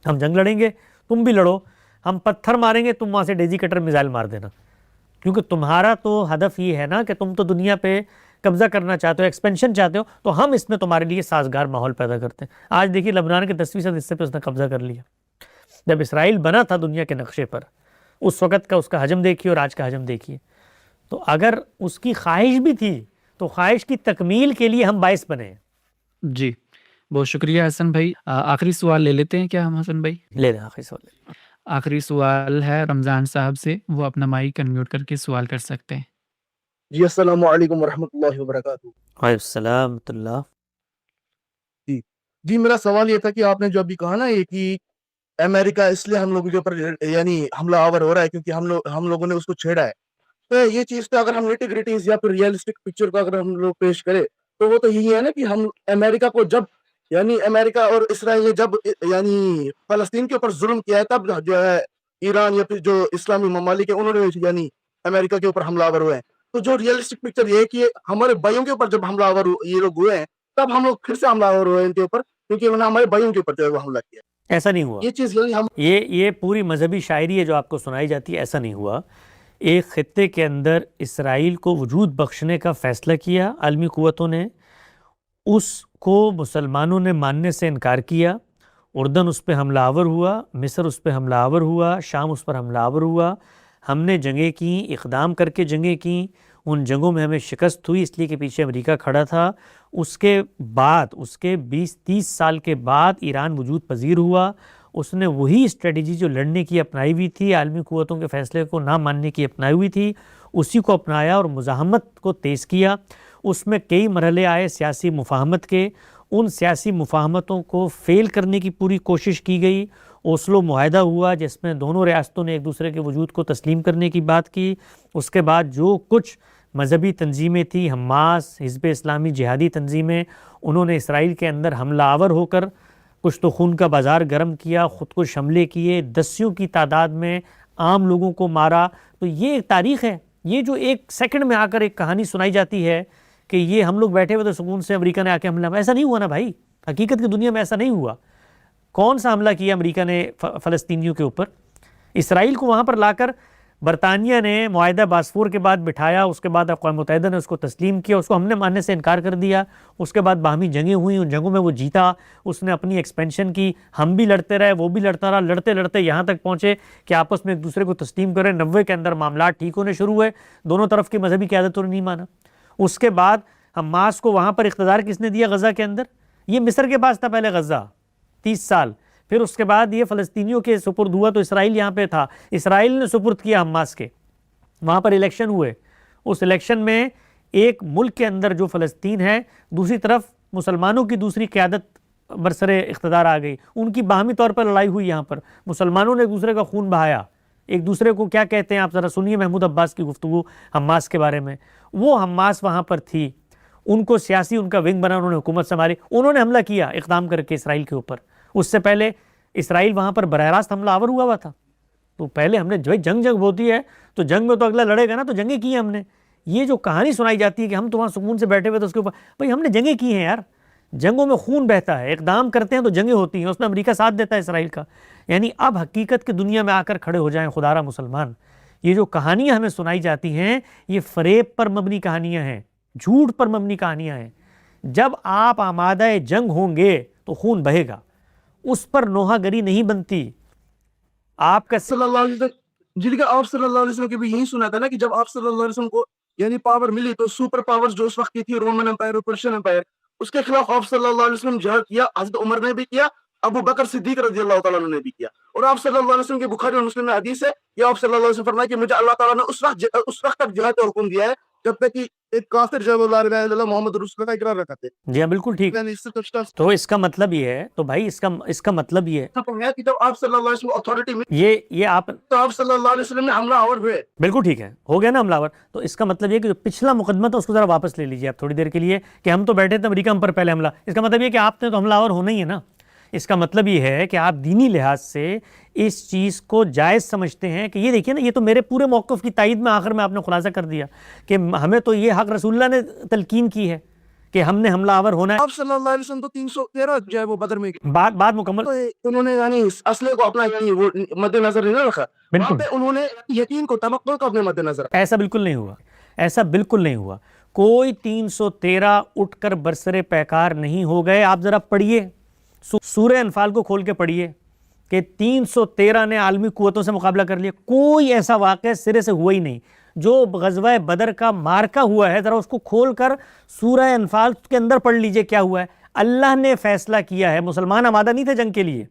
ہم جنگ لڑیں گے، تم بھی لڑو، ہم پتھر ماریں گے، تم وہاں سے ڈیزی کٹر میزائل مار دینا، کیونکہ تمہارا تو ہدف یہ ہے نا کہ تم تو دنیا پہ قبضہ کرنا چاہتے ہو، ایکسپینشن چاہتے ہو، تو ہم اس میں تمہارے لیے سازگار ماحول پیدا کرتے ہیں. آج دیکھیے لبنان کے 10% حصے پہ اس نے قبضہ کر لیا. جب اسرائیل بنا تھا دنیا کے نقشے پر، اس وقت کا اس کا حجم دیکھیے اور آج کا حجم دیکھیے. تو اگر اس کی خواہش بھی تھی تو خواہش کی تکمیل کے لیے ہم باعث بنے ہیں. جی بہت شکریہ حسن بھائی. آخری سوال لے لیتے ہیں کیا ہم حسن بھائی؟ لے لیں آخری سوال. آخری سوال ہے رمضان صاحب سے، وہ اپنا مائک انمیوٹ کر کے سوال کر سکتے ہیں. جی السلام علیکم ورحمۃ اللہ وبرکاتہ. وعلیکم السلام ورحمۃ اللہ. جی میرا سوال یہ تھا کہ آپ نے جو ابھی کہا نا یہ کہ امریکہ اس لیے ہم لوگوں کے اوپر یعنی حملہ آور ہو رہا ہے کیونکہ ہم لوگوں نے اس کو چھیڑا ہے. تو یہ چیز تو اگر ہم نیٹی-گریٹیز یا پھر ریئلسٹک پکچر کو اگر ہم لوگ پیش کریں تو وہ تو یہی ہے نا کہ ہم امریکہ کو جب یعنی امریکہ اور اسرائیل نے جب یعنی فلسطین کے اوپر ظلم کیا ہے تب جو ہے ایران یا پھر جو اسلامی ممالک ہیں انہوں نے یعنی امریکہ کے اوپر حملہ آور ہوئے ہیں. تو جو ریئلسٹک پکچر یہ ہے کہ ہمارے بھائیوں کے اوپر جب حملہ آور یہ لوگ ہوئے ہیں تب ہم لوگ پھر سے حملہ آور ہوئے ان کے اوپر کیونکہ انہوں نے ہمارے بھائیوں کے اوپر جو ہے وہ حملہ کیا. ایسا نہیں ہوا. یہ چیز یعنی ہم یہ پوری مذہبی شاعری ہے جو آپ کو سنائی جاتی ہے، ایسا نہیں ہوا. ایک خطے کے اندر اسرائیل کو وجود بخشنے کا فیصلہ کیا عالمی قوتوں نے، اس کو مسلمانوں نے ماننے سے انکار کیا. اردن اس پہ حملہ آور ہوا، مصر اس پہ حملہ آور ہوا، شام اس پر حملہ آور ہوا. ہم نے جنگیں کیں، اقدام کر کے جنگیں کیں. ان جنگوں میں ہمیں شکست ہوئی اس لیے کہ پیچھے امریکہ کھڑا تھا. اس کے بعد اس کے 20-30 سال کے بعد ایران وجود پذیر ہوا. اس نے وہی اسٹریٹجی جو لڑنے کی اپنائی ہوئی تھی، عالمی قوتوں کے فیصلے کو نہ ماننے کی اپنائی ہوئی تھی، اسی کو اپنایا اور مزاحمت کو تیز کیا. اس میں کئی مرحلے آئے سیاسی مفاہمت کے. ان سیاسی مفاہمتوں کو فیل کرنے کی پوری کوشش کی گئی. اوسلو معاہدہ ہوا جس میں دونوں ریاستوں نے ایک دوسرے کے وجود کو تسلیم کرنے کی بات کی. اس کے بعد جو کچھ مذہبی تنظیمیں تھیں، حماس، حزب اسلامی، جہادی تنظیمیں، انہوں نے اسرائیل کے اندر حملہ آور ہو کر کچھ تو خون کا بازار گرم کیا، خود کو حملے کیے، دسیوں کی تعداد میں عام لوگوں کو مارا. تو یہ ایک تاریخ ہے. یہ جو ایک سیکنڈ میں آ کر ایک کہانی سنائی جاتی ہے کہ یہ ہم لوگ بیٹھے ہوئے تو سکون سے امریکہ نے آ کے حملہ، ایسا نہیں ہوا نا بھائی. حقیقت کی دنیا میں ایسا نہیں ہوا. کون سا حملہ کیا امریکہ نے فلسطینیوں کے اوپر؟ اسرائیل کو وہاں پر لا کر برطانیہ نے معاہدہ باسفور کے بعد بٹھایا. اس کے بعد اقوام متحدہ نے اس کو تسلیم کیا، اس کو ہم نے ماننے سے انکار کر دیا. اس کے بعد باہمی جنگیں ہوئیں، ان جنگوں میں وہ جیتا، اس نے اپنی ایکسپینشن کی، ہم بھی لڑتے رہے، وہ بھی لڑتا رہا. لڑتے لڑتے یہاں تک پہنچے کہ آپس میں ایک دوسرے کو تسلیم کریں. 90 کے اندر معاملات ٹھیک ہونے شروع ہوئے. دونوں طرف کی مذہبی قیادتوں نے نہیں مانا. اس کے بعد حماس کو وہاں پر اقتدار کس نے دیا؟ غزہ کے اندر. یہ مصر کے پاس تھا پہلے غزہ 30 سال، پھر اس کے بعد یہ فلسطینیوں کے سپرد ہوا تو اسرائیل یہاں پہ تھا. اسرائیل نے سپرد کیا حماس کے. وہاں پر الیکشن ہوئے. اس الیکشن میں ایک ملک کے اندر جو فلسطین ہے، دوسری طرف مسلمانوں کی دوسری قیادت برسر اقتدار آ گئی. ان کی باہمی طور پر لڑائی ہوئی. یہاں پر مسلمانوں نے ایک دوسرے کا خون بہایا. ایک دوسرے کو کیا کہتے ہیں آپ ذرا سنیے محمود عباس کی گفتگو حماس کے بارے میں. وہ حماس وہاں پر تھی، ان کو سیاسی ان کا ونگ بنا، انہوں نے حکومت سنبھالی. انہوں نے حملہ کیا اقدام کر کے اسرائیل کے اوپر. اس سے پہلے اسرائیل وہاں پر براہ راست حملہ آور ہوا تھا. تو پہلے ہم نے جو جنگ ہوتی ہے تو جنگ میں تو اگلا لڑے گا نا. تو جنگیں کی ہیں ہم نے. یہ جو کہانی سنائی جاتی ہے کہ ہم تو وہاں سکون سے بیٹھے ہوئے تو اس کے اوپر، بھائی ہم نے جنگیں کی ہیں یار. جنگوں میں خون بہتا ہے، اقدام کرتے ہیں تو جنگیں ہوتی ہیں. اس میں امریکہ ساتھ دیتا ہے اسرائیل کا. یعنی اب حقیقت کی دنیا میں آ کر کھڑے ہو جائیں خدا را مسلمان. یہ جو کہانیاں ہمیں سنائی جاتی ہیں یہ فریب پر مبنی کہانیاں ہیں. جھوٹ پر مبنی کہانیاں ہیں. جب آپ آمادہ جنگ ہوں گے تو خون بہے گا, اس پر نوحہ گری نہیں بنتی. آپ کا صلی اللہ علیہ وسلم جن کا آپ صلی اللہ علیہ وسلم کے بھی یہی سنا تھا نا کہ جب آپ صلی اللہ علیہ وسلم کو یعنی پاور ملی تو سپر پاورز جو اس وقت کی تھی رومن امپائر اور پرشین امپائر, اس کے خلاف آپ صلی اللہ علیہ وسلم جہاد کیا. حضرت عمر نے بھی کیا, ابو بکر صدیق رضی اللہ تعالیٰ عنہ نے بھی کیا. اور آپ صلی اللہ علیہ وسلم کے بخاری اور مسلم میں حدیث ہے کہ آپ صلی اللہ علیہ وسلم فرمایا کہ مجھے اللہ تعالیٰ نے اس وقت تک جہاد کا حکم دیا ہے جب تک کہ ایک کافر جو لا الہ الا اللہ محمد رسول اللہ کا اقرار رکھتے ہیں. جی ہاں بالکل ٹھیک. یعنی اس سے تو تو اس کا مطلب یہ ہے, تو بھائی اس کا مطلب یہ ہے کہ جب آپ صلی اللہ علیہ وسلم اتھارٹی میں یہ آپ تو آپ صلی اللہ علیہ وسلم نے حملہ آور ہوئے. بالکل ٹھیک ہے, ہو گیا نا حملہ آور. تو اس کا مطلب یہ کہ جو پچھلا مقدمہ تھا اس کو ذرا واپس لے لیجیے آپ تھوڑی دیر کے لیے, کہ ہم تو بیٹھے تھے امریکہ ہم پر پہلے حملہ. اس کا مطلب یہ کہ آپ نے تو حملہ آور ہونا ہی ہے نا. اس کا مطلب یہ ہے کہ آپ دینی لحاظ سے اس چیز کو جائز سمجھتے ہیں کہ یہ دیکھیے نا, یہ تو میرے پورے موقف کی تائید میں آخر میں آپ نے خلاصہ کر دیا کہ ہمیں تو یہ حق رسول اللہ نے تلقین کی ہے کہ ہم نے حملہ آور ہونا ہے. آپ صلی اللہ علیہ وسلم تو 313 جو ہے وہ بدر میں بات مکمل. تو انہوں نے یعنی اسلحے کو اپنا یعنی وہ مد نظر نہیں رکھا, وہاں پہ انہوں نے یقین کو توقع کو اپنے مد نظر. ایسا بالکل نہیں ہوا, ایسا بالکل نہیں ہوا. کوئی 313 اٹھ کر برسر پیکار نہیں ہو گئے. آپ ذرا پڑھیے سورہ انفال کو کھول کے پڑھیے کہ 313 نے عالمی قوتوں سے مقابلہ کر لیا. کوئی ایسا واقعہ سرے سے ہوا ہی نہیں. جو غزوہ بدر کا مارکا ہوا ہے ذرا اس کو کھول کر سورہ انفال کے اندر پڑھ لیجئے کیا ہوا ہے. اللہ نے فیصلہ کیا ہے, مسلمان آمادہ نہیں تھے جنگ کے لیے,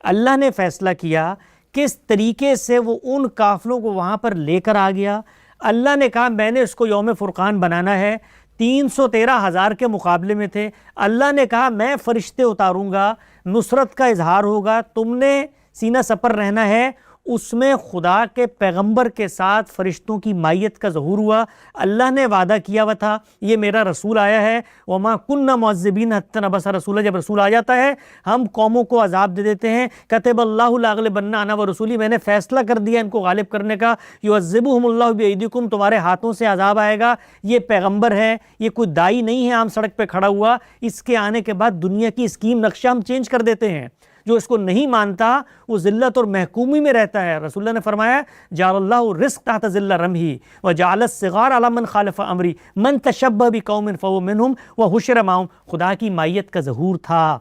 اللہ نے فیصلہ کیا کس طریقے سے وہ ان قافلوں کو وہاں پر لے کر آ گیا. اللہ نے کہا میں نے اس کو یوم فرقان بنانا ہے. 313,000 کے مقابلے میں تھے. اللہ نے کہا میں فرشتے اتاروں گا, نصرت کا اظہار ہوگا, تم نے سینہ سپر رہنا ہے. اس میں خدا کے پیغمبر کے ساتھ فرشتوں کی مائیت کا ظہور ہوا. اللہ نے وعدہ کیا ہوا تھا یہ میرا رسول آیا ہے, وما کننا معذبین حتی نبعث رسولا, جب رسول آ جاتا ہے ہم قوموں کو عذاب دے دیتے ہیں. کتب اللہ لاغلبن انا ورسولی, میں نے فیصلہ کر دیا ان کو غالب کرنے کا. یعذبہم اللہ بایدیکم, تمہارے ہاتھوں سے عذاب آئے گا. یہ پیغمبر ہے, یہ کوئی دائی نہیں ہے عام سڑک پہ کھڑا ہوا. اس کے آنے کے بعد دنیا کی اسکیم نقشہ ہم چینج کر دیتے ہیں. جو اس کو نہیں مانتا وہ ذلت اور محکومی میں رہتا ہے. رسول اللہ نے فرمایا جعل اللہ رزق تحت ذل رمحی وجعل الصغار علی من خالف امری من تشبہ بقوم فہو منہم وحشر معہم. خدا کی مائیت کا ظہور تھا.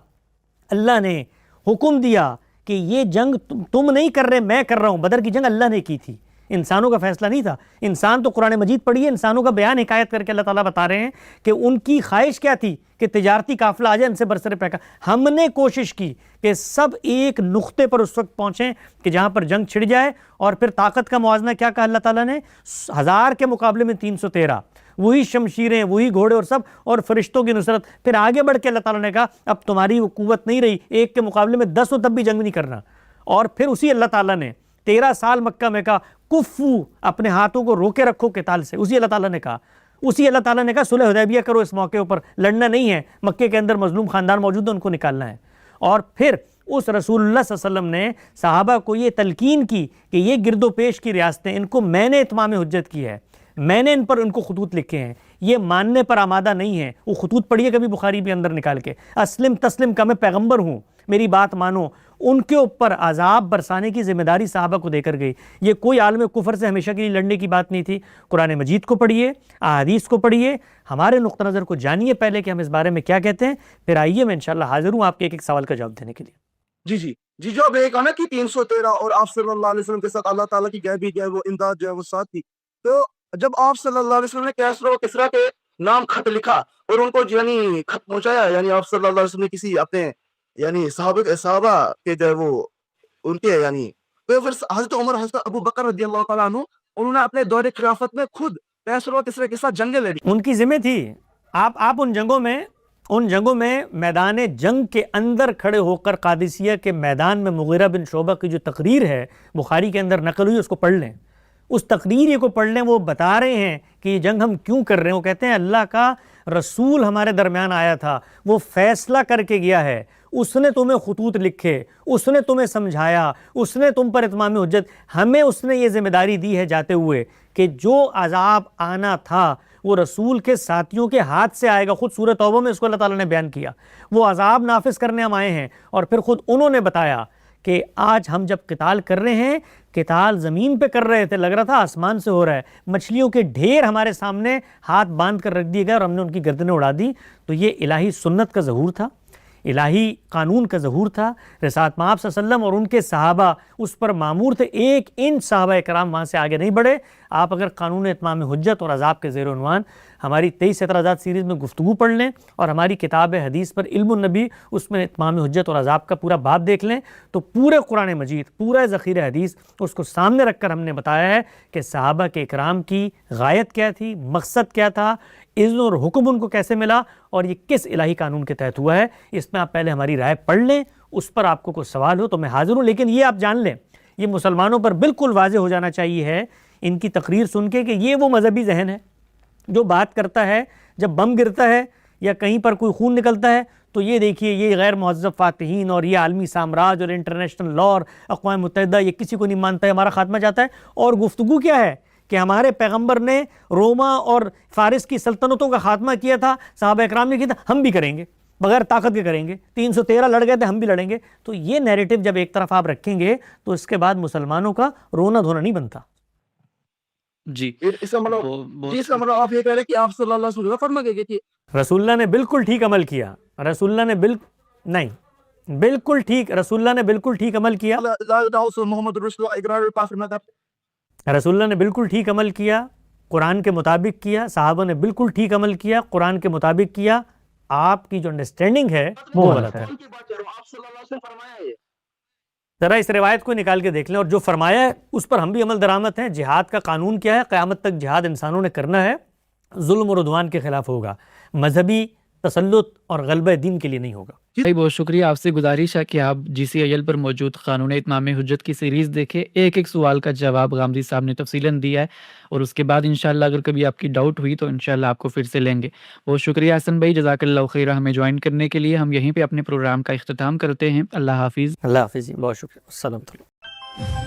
اللہ نے حکم دیا کہ یہ جنگ تم نہیں کر رہے, میں کر رہا ہوں. بدر کی جنگ اللہ نے کی تھی, انسانوں کا فیصلہ نہیں تھا. انسان تو قرآن مجید پڑھیے, انسانوں کا بیان حکایت کر کے اللہ تعالیٰ بتا رہے ہیں کہ ان کی خواہش کیا تھی کہ تجارتی قافلہ آ جائے ان سے برسر پیکار. ہم نے کوشش کی کہ سب ایک نقطے پر اس وقت پہنچیں کہ جہاں پر جنگ چھڑ جائے. اور پھر طاقت کا موازنہ کیا کہا اللہ تعالیٰ نے, 1000 کے مقابلے میں 313, وہی شمشیریں, وہی گھوڑے اور سب, اور فرشتوں کی نصرت. پھر آگے بڑھ کے اللہ تعالیٰ نے کہا اب تمہاری وہ قوت نہیں رہی, ایک کے مقابلے میں 10 ہو تب بھی جنگ نہیں کرنا. اور پھر اسی اللہ تعالیٰ نے 13 سال مکہ میں کہا کفو, اپنے ہاتھوں کو روکے رکھو قتال سے. اسی اللہ تعالیٰ نے کہا, اسی اللہ تعالیٰ نے کہا صلح حدیبیہ کرو, اس موقع پر لڑنا نہیں ہے, مکے کے اندر مظلوم خاندان موجود ہے ان کو نکالنا ہے. اور پھر اس رسول اللہ صلی اللہ علیہ وسلم نے صحابہ کو یہ تلقین کی کہ یہ گرد و پیش کی ریاستیں, ان کو میں نے اتمام حجت کی ہے, میں نے ان پر ان کو خطوط لکھے ہیں, یہ ماننے پر آمادہ نہیں ہیں. وہ خطوط پڑھیے کبھی بخاری بھی اندر نکال کے, اسلم تسلم کا میں پیغمبر ہوں, میری بات مانو. ان کے اوپر عذاب برسانے کی ذمہ داری صحابہ کو دے کر گئی. یہ کوئی عالم کفر سے ہمیشہ کے لیے لڑنے کی بات نہیں تھی. قرآن مجید کو پڑھیے, احادیث کو پڑھیے, ہمارے نقطہ نظر کو جانیے پہلے کہ ہم اس بارے میں کیا کہتے ہیں, پھر آئیے میں انشاءاللہ حاضر ہوں آپ کے ایک ایک سوال کا جواب دینے کے لیے. جی جو اب ایک ہے نا کہ 313 اور آپ صلی اللہ علیہ وسلم کے ساتھ اللہ تعالیٰ کی غیبی جو ہے وہ امداد جو ہے وہ ساتھ تھی. تو جب آپ صلی اللہ علیہ وسلم نے کیسرا و کسرا کے نام خط لکھا اور ان کو یعنی خط پہنچایا, یعنی آپ صلی اللہ علیہ وسلم نے کسی اپنے یعنی صحابہ کے جو ہے وہ ان کے یعنی تو پھر حضرت عمر, حضرت ابو بکر رضی اللہ تعالیٰ عنہ, انہوں نے اپنے دور خلافت میں خود کیسرا و کسرا کے ساتھ جنگیں لڑی. ان کی ذمہ تھی. آپ ان جنگوں میں میدان جنگ کے اندر کھڑے ہو کر قادسیہ کے میدان میں مغیرہ بن شعبہ کی جو تقریر ہے بخاری کے اندر نقل ہوئی, اس کو پڑھ لیں. اس تقریر کو پڑھ لیں. وہ بتا رہے ہیں کہ یہ جنگ ہم کیوں کر رہے ہیں. وہ کہتے ہیں اللہ کا رسول ہمارے درمیان آیا تھا, وہ فیصلہ کر کے گیا ہے, اس نے تمہیں خطوط لکھے, اس نے تمہیں سمجھایا, اس نے تم پر اتمام حجت, ہمیں اس نے یہ ذمہ داری دی ہے جاتے ہوئے کہ جو عذاب آنا تھا وہ رسول کے ساتھیوں کے ہاتھ سے آئے گا. خود سورہ توبہ میں اس کو اللہ تعالیٰ نے بیان کیا. وہ عذاب نافذ کرنے ہم آئے ہیں. اور پھر خود انہوں نے بتایا کہ آج ہم جب قتال کر رہے ہیں، قتال زمین پہ کر رہے تھے، لگ رہا تھا آسمان سے ہو رہا ہے، مچھلیوں کے ڈھیر ہمارے سامنے ہاتھ باندھ کر رکھ دیے گئے اور ہم نے ان کی گردنیں اڑا دی. تو یہ الہی سنت کا ظہور تھا، الہی قانون کا ظہور تھا. رسالت مآب صلی اللہ علیہ وسلم اور ان کے صحابہ اس پر مامور تھے. 1 انچ صحابہ کرام وہاں سے آگے نہیں بڑھے. آپ اگر قانون اتمام حجت اور عذاب کے زیر عنوان ہماری 23 اعتراضات سیریز میں گفتگو پڑھ لیں اور ہماری کتاب حدیث پر علم النبی اس میں اتمام حجت اور عذاب کا پورا باب دیکھ لیں تو پورے قرآن مجید، پورا ذخیرہ حدیث اس کو سامنے رکھ کر ہم نے بتایا ہے کہ صحابہ کے اکرام کی غایت کیا تھی، مقصد کیا تھا، اذن اور حکم ان کو کیسے ملا اور یہ کس الہی قانون کے تحت ہوا ہے. اس میں آپ پہلے ہماری رائے پڑھ لیں، اس پر آپ کو کوئی سوال ہو تو میں حاضر ہوں. لیکن یہ آپ جان لیں، یہ مسلمانوں پر بالکل واضح ہو جانا چاہیے ہے ان کی تقریر سن کے کہ یہ وہ مذہبی ذہن ہے جو بات کرتا ہے جب بم گرتا ہے یا کہیں پر کوئی خون نکلتا ہے تو یہ دیکھیے یہ غیر مہذب فاتحین اور یہ عالمی سامراج اور انٹرنیشنل لا اور اقوام متحدہ یہ کسی کو نہیں مانتا ہے، ہمارا خاتمہ چاہتا ہے. اور گفتگو کیا ہے کہ ہمارے پیغمبر نے روما اور فارس کی سلطنتوں کا خاتمہ کیا تھا، صحابہ اکرام نے کیا تھا، ہم بھی کریں گے، بغیر طاقت کے کریں گے. 313 لڑ گئے تھے، ہم بھی لڑیں گے. تو یہ نیریٹو جب ایک طرف آپ رکھیں گے تو اس کے بعد مسلمانوں کا رونا دھونا نہیں بنتا. جی اس کا مطلب جی، اس کا مطلب آپ یہ کہہ رہے ہیں کہ آپ صلی اللہ علیہ وسلم فرما گئے کہ رسول اللہ نے بالکل ٹھیک عمل کیا. رسول اللہ نے نہیں بالکل ٹھیک، رسول اللہ نے بالکل ٹھیک عمل کیا. محمد رسول اللہ اقرار کافر مذہب. رسول اللہ نے بالکل ٹھیک عمل کیا، قرآن کے مطابق کیا. صحابہ نے بالکل ٹھیک عمل کیا، قرآن کے مطابق کیا. آپ کی جو انڈرسٹینڈنگ ہے وہ غلط ہے. آپ صلی اللہ علیہ وسلم فرمایا ہے. ذرا اس روایت کو نکال کے دیکھ لیں، اور جو فرمایا ہے اس پر ہم بھی عمل درآمد ہیں. جہاد کا قانون کیا ہے؟ قیامت تک جہاد انسانوں نے کرنا ہے، ظلم اور عدوان کے خلاف ہوگا، مذہبی تسلط اور غلبہ دین کے لیے نہیں ہوگا. بھائی بہت شکریہ. آپ سے گزارش ہے کہ آپ GCIL پر موجود قانون اتمام حجت کی سیریز دیکھیں. ایک ایک سوال کا جواب غامدی صاحب نے تفصیلاً دیا ہے اور اس کے بعد انشاءاللہ اگر کبھی آپ کی ڈاؤٹ ہوئی تو انشاءاللہ آپ کو پھر سے لیں گے. بہت شکریہ حسن بھائی، جزاک اللہ خیرہ ہمیں جوائن کرنے کے لیے. ہم یہیں پہ اپنے پروگرام کا اختتام کرتے ہیں. اللہ حافظ. اللہ حافظ. بہت شکریہ. السلام علیکم.